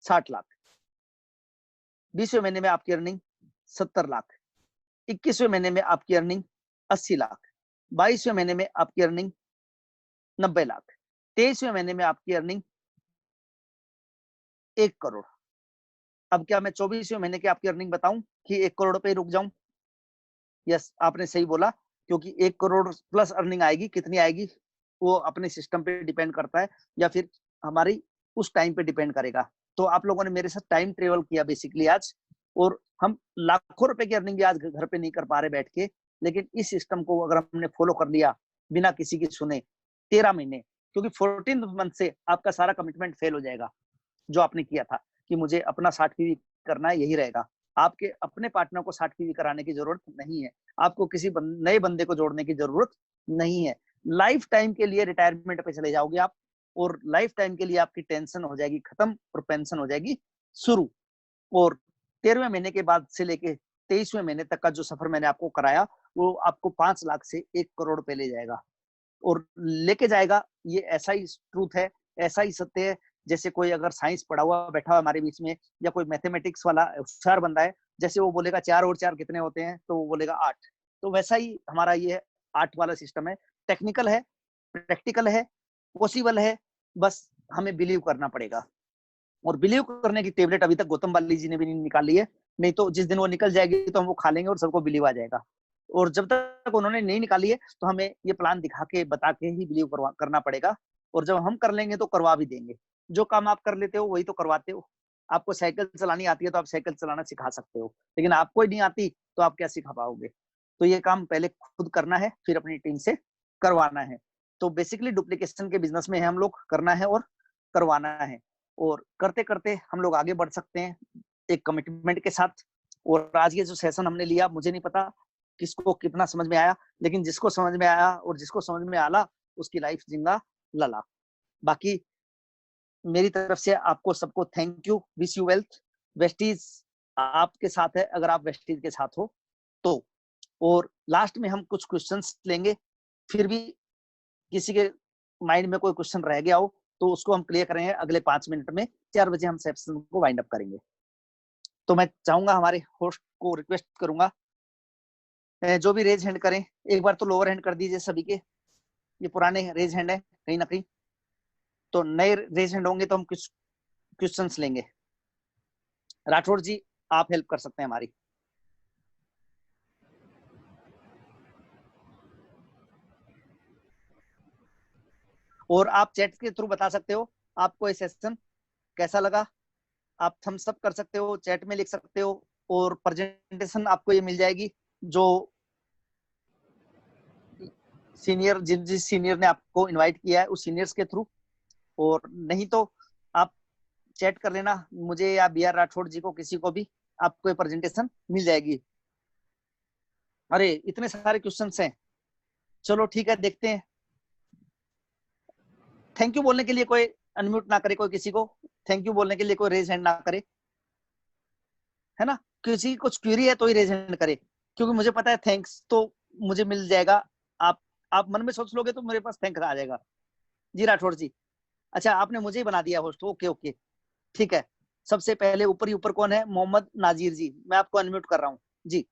60 लाख, 20वें महीने में आपकी अर्निंग 70 लाख, 21वें महीने में आपकी अर्निंग 80 लाख, 22वें महीने में आपकी अर्निंग 90 लाख, 23वें महीने में आपकी अर्निंग 1 करोड़। अब क्या मैं 24वें महीने की आपकी अर्निंग बताऊं कि 1 करोड़ पे रुक जाऊं? यस, आपने सही बोला, क्योंकि 1 करोड़ प्लस अर्निंग आएगी, कितनी आएगी वो अपने सिस्टम पे डिपेंड करता है, या फिर हमारी उस टाइम पे डिपेंड करेगा। तो आप लोगों ने मेरे साथ टाइम ट्रेवल किया बेसिकली आज, और हम लाखों रुपए की अर्निंग भी आज घर पे नहीं कर पा रहे बैठ के, लेकिन इस सिस्टम को अगर हमने फॉलो कर लिया बिना किसी की सुने 13 महीने, क्योंकि 14 मंथ से आपका सारा कमिटमेंट फेल हो जाएगा जो आपने किया था कि मुझे अपना 60 पीवी करना है, यही रहेगा। आपके अपने पार्टनर को 60 पीवी कराने की जरूरत नहीं है, आपको किसी नए बंदे को जोड़ने की जरूरत नहीं है। लाइफ टाइम के लिए रिटायरमेंट पे चले जाओगे आप, और लाइफ टाइम के लिए आपकी टेंशन हो जाएगी खत्म और पेंशन हो जाएगी शुरू। और 13वें महीने के बाद से लेके 23वें महीने तक का जो सफर मैंने आपको कराया, वो आपको 5 लाख से 1 करोड़ पे ले जाएगा, और लेके जाएगा। ये ऐसा ही ट्रूथ है, ऐसा ही सत्य है। जैसे कोई अगर साइंस पढ़ा हुआ बैठा हुआ हमारे बीच में, या कोई मैथमेटिक्स वाला होशियार बंदा है, जैसे वो बोलेगा 4 और 4 कितने होते हैं, तो वो बोलेगा 8। तो वैसा ही हमारा ये 8 वाला सिस्टम है। टेक्निकल है, प्रैक्टिकल है, पॉसिबल है, बस हमें बिलीव करना पड़ेगा। और बिलीव करने की टेबलेट अभी तक गौतम बाली जी ने भी नहीं निकाली है, नहीं तो जिस दिन वो निकल जाएगी तो हम वो खा लेंगे और सबको बिलीव आ जाएगा। और जब तक उन्होंने नहीं निकाली है तो हमें ये प्लान दिखा के बता के ही बिलीव करना पड़ेगा। और जब हम कर लेंगे तो करवा भी देंगे। जो काम आप कर लेते हो वही तो करवाते हो। आपको साइकिल चलानी आती है तो आप साइकिल चलाना सिखा सकते हो, लेकिन आपको ही नहीं आती तो आप क्या सिखा पाओगे? तो ये काम पहले खुद करना है, फिर अपनी टीम से करवाना है। तो बेसिकली डुप्लीकेशन के बिजनेस में है हम लोग, करना है और करवाना है, और करते करते हम लोग आगे बढ़ सकते हैं एक कमिटमेंट के साथ। और आज ये जो सेशन हमने लिया, मुझे नहीं पता किसको कितना समझ में आया, लेकिन जिसको समझ में आया और जिसको समझ में आला उसकी लाइफ जिंगा लला। बाकी मेरी तरफ से आपको सबको thank you, wish you wealth. Vestige आपके साथ है अगर आप वेस्टीज के साथ हो तो। और लास्ट में हम कुछ क्वेश्चंस लेंगे, फिर भी किसी के माइंड में कोई क्वेश्चन रह गया हो तो उसको हम क्लियर करेंगे अगले 5 मिनट में। 4 बजे हम सेशन को वाइंड अप करेंगे। तो मैं चाहूंगा हमारे होस्ट को रिक्वेस्ट करूंगा, जो भी रेज हैंड करें, एक बार तो लोअर हैंड कर दीजिए सभी के, ये पुराने रेज हैंड है कहीं ना कहीं, तो नए रेज हैंड होंगे तो हम कुछ क्वेश्चंस लेंगे। राठौर जी आप हेल्प कर सकते हैं हमारी। और आप चैट के थ्रू बता सकते हो आपको ये सेशन कैसा लगा। आप थम्स अप कर सकते हो, चैट में लिख सकते हो, और प्रेजेंटेशन आपको ये मिल जाएगी जो सीनियर जिस सीनियर ने आपको इनवाइट किया है उस सीनियर्स के थ्रू। और नहीं तो आप चैट कर लेना मुझे या बी आर राठौड़ जी को, किसी को भी, आपको ये प्रेजेंटेशन मिल जाएगी। अरे इतने सारे क्वेश्चंस हैं, चलो ठीक है देखते हैं। थैंक यू बोलने के लिए कोई अनम्यूट ना करे, कोई किसी को थैंक यू बोलने के लिए कोई रेज हैंड ना करे, है ना। किसी की कुछ क्वेरी है तो ही रेज हैंड करे, क्योंकि मुझे पता है थैंक्स तो मुझे मिल जाएगा। आप मन में सोच लोगे तो मेरे पास थैंक्स आ जाएगा। जी राठौड़ जी, अच्छा आपने मुझे ही बना दिया होस्ट, ओके ओके ठीक है। सबसे पहले ऊपर ही ऊपर कौन है, मोहम्मद नाजीर जी, मैं आपको अनम्यूट कर रहा हूँ जी।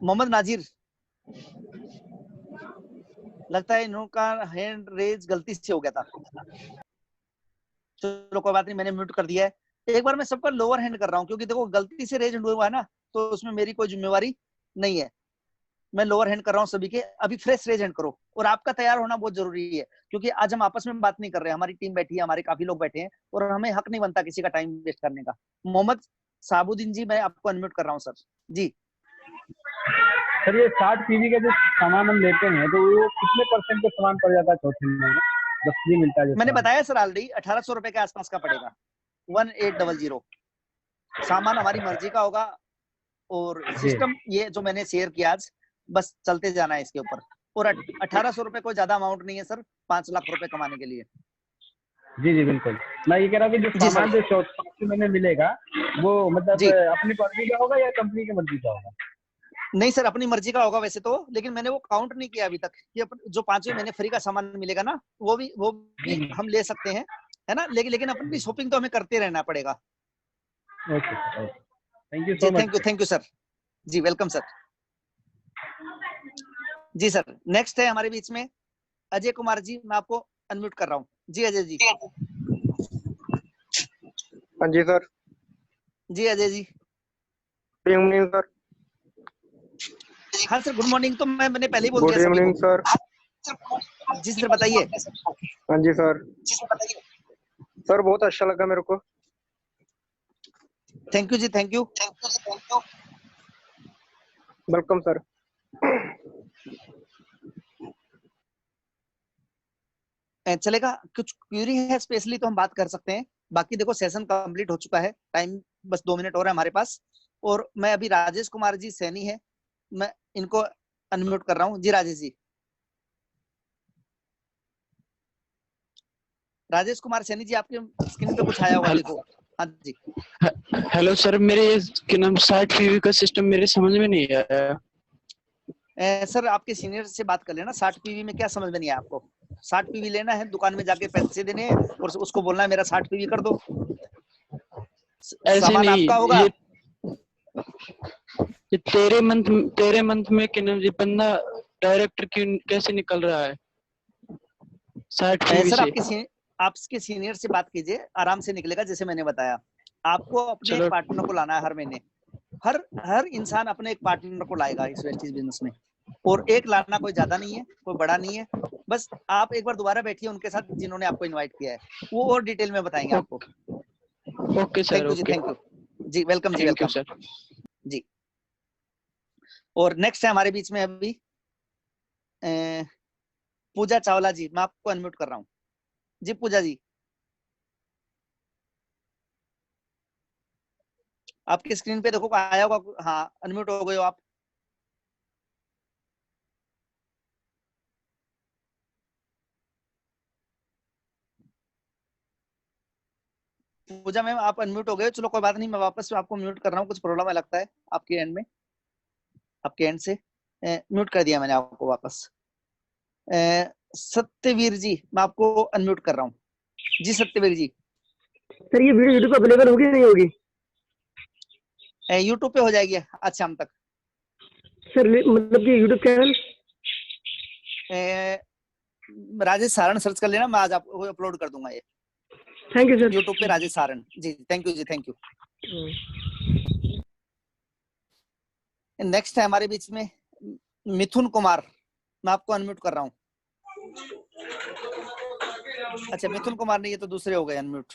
मोहम्मद नाजीर, लगता है इनका हैंड रेज गलती से हो गया था, चलो कोई बात नहीं, मैंने म्यूट कर दिया है। एक बार मैं सबका लोअर हैंड कर रहा हूँ, क्योंकि देखो गलती से रेज हुआ है ना, तो उसमें मेरी कोई जिम्मेवारी नहीं है। मैं लोअर हैंड कर रहा हूँ सभी के, अभी फ्रेश रेज हैंड करो। और आपका तैयार होना बहुत जरूरी है, क्योंकि आज हम आपस में बात नहीं कर रहे हैं, हमारी टीम बैठी है, हमारे काफी लोग बैठे हैं, और हमें हक नहीं बनता किसी का टाइम वेस्ट करने का। मोहम्मद साबुद्दीन जी, मैं आपको अनम्यूट कर रहा हूँ सर जी। सर ये 60 पीवी का जो सामान हम लेते हैं तो वो कितने % का सामान पड़ जाता है चौथे महीने में जब फ्री मिलता है? मैंने बताया सर ऑलरेडी 1800 रुपए के आसपास का पड़ेगा, 1800। सामान हमारी मर्जी का होगा, और सिस्टम ये जो मैंने शेयर किया आज, बस चलते जाना है इसके ऊपर। और 1800 रुपए कोई ज्यादा अमाउंट नहीं है सर 5 लाख रुपए कमाने के लिए। जी जी बिल्कुल, मैं ये कह रहा हूँ कि जो सामान जो चौथे महीने मिलेगा वो मतलब अपनी मर्जी का होगा या कंपनी की मर्जी का होगा? नहीं सर, अपनी मर्जी का होगा वैसे तो, लेकिन मैंने वो काउंट नहीं किया अभी तक कि जो 5वें महीने फ्री का सामान मिलेगा ना, वो भी हम ले सकते हैं, है ना। लेकिन अपनी शॉपिंग तो हमें करते रहना पड़ेगा। Okay, thank you so much. Thank you sir जी, वेलकम सर जी। सर नेक्स्ट है हमारे बीच में अजय कुमार जी, मैं आपको अनम्यूट कर रहा हूँ जी। अजय जी। हाँ जी सर। जी Ajay ji, good evening sir. हाँ सर गुड मॉर्निंग तो मैंने पहले ही बोल गुड दिया सभी इवनिंग को। सर। जी सर बताइए। हाँ जी सर। सर बहुत अच्छा लगा मेरे को। थैंक यू जी, थैंक यू। Welcome sir. चलेगा, कुछ क्यूरी है स्पेशली तो हम बात कर सकते हैं, बाकी देखो सेशन कंप्लीट हो चुका है, टाइम बस 2 मिनट और है हमारे पास। और मैं अभी राजेश कुमार जी सैनी है, मैं इनको अनम्यूट कर रहा हूँ जी। राजेश जी, राजेश कुमार सैनी जी, आपके स्क्रीन पे कुछ आया होगा, देखो। हाँ जी। हेलो सर, मेरे क्या नाम 60 पीवी का सिस्टम मेरे समझ में नहीं आया। सर आपके सीनियर से बात कर लेना, 60 पीवी में क्या समझ में नहीं आया आपको? 60 पीवी लेना है, दुकान में जाके पैसे देने हैं और उसको बोलना है मेरा 60 पीवी कर दो। ऐसे नहीं, आपका होगा। ये तेरे मंथ में क्या नाम जी बंदा डायरेक्टर क्यों कैसे निकल रहा है 60 पीवी से? आपके सीनियर से बात कीजिए, आराम से निकलेगा। जैसे मैंने बताया, आपको अपने एक पार्टनर को लाना है हर महीने। हर इंसान अपने एक पार्टनर को लाएगा इस वेस्टेज बिजनेस में, और एक लाना कोई ज्यादा नहीं है, कोई बड़ा नहीं है। बस आप एक बार दोबारा बैठिए उनके साथ जिन्होंने आपको इनवाइट किया है, वो और डिटेल में बताएंगे आपको। ओके सर, थैंक यू जी, थैंक यू जी, वेलकम जी, वेलकम सर जी। और नेक्स्ट है हमारे बीच में अभी पूजा चावला जी, मैं आपको अनम्यूट कर रहा हूँ जी। पूजा जी, आपकी स्क्रीन पे देखो आया होगा, हाँ अनम्यूट हो गए हो आप। पूजा मैम आप अनम्यूट हो गए, चलो कोई बात नहीं, मैं वापस आपको म्यूट कर रहा हूँ, कुछ प्रॉब्लम है लगता है आपके एंड में, आपके एंड से म्यूट कर दिया मैंने आपको वापस। सत्यवीर जी, मैं आपको अनम्यूट कर रहा हूँ जी। सत्यवीर जी, सर ये वीडियो यूट्यूब पे अवेलेबल होगी नहीं होगी? यूट्यूब पे हो जाएगी आज शाम तक सर, मतलब कि YouTube channel Rajesh Saran search कर लेना, मैं आज आपको अपलोड कर दूंगा ये। Thank you sir. यूट्यूब पे राजेश सारण जी, थैंक यू जी, थैंक यू। नेक्स्ट है हमारे बीच में मिथुन कुमार, मैं आपको अनम्यूट कर रहा हूँ। अच्छा मिथुन कुमार नहीं, ये तो दूसरे हो गए अनम्यूट।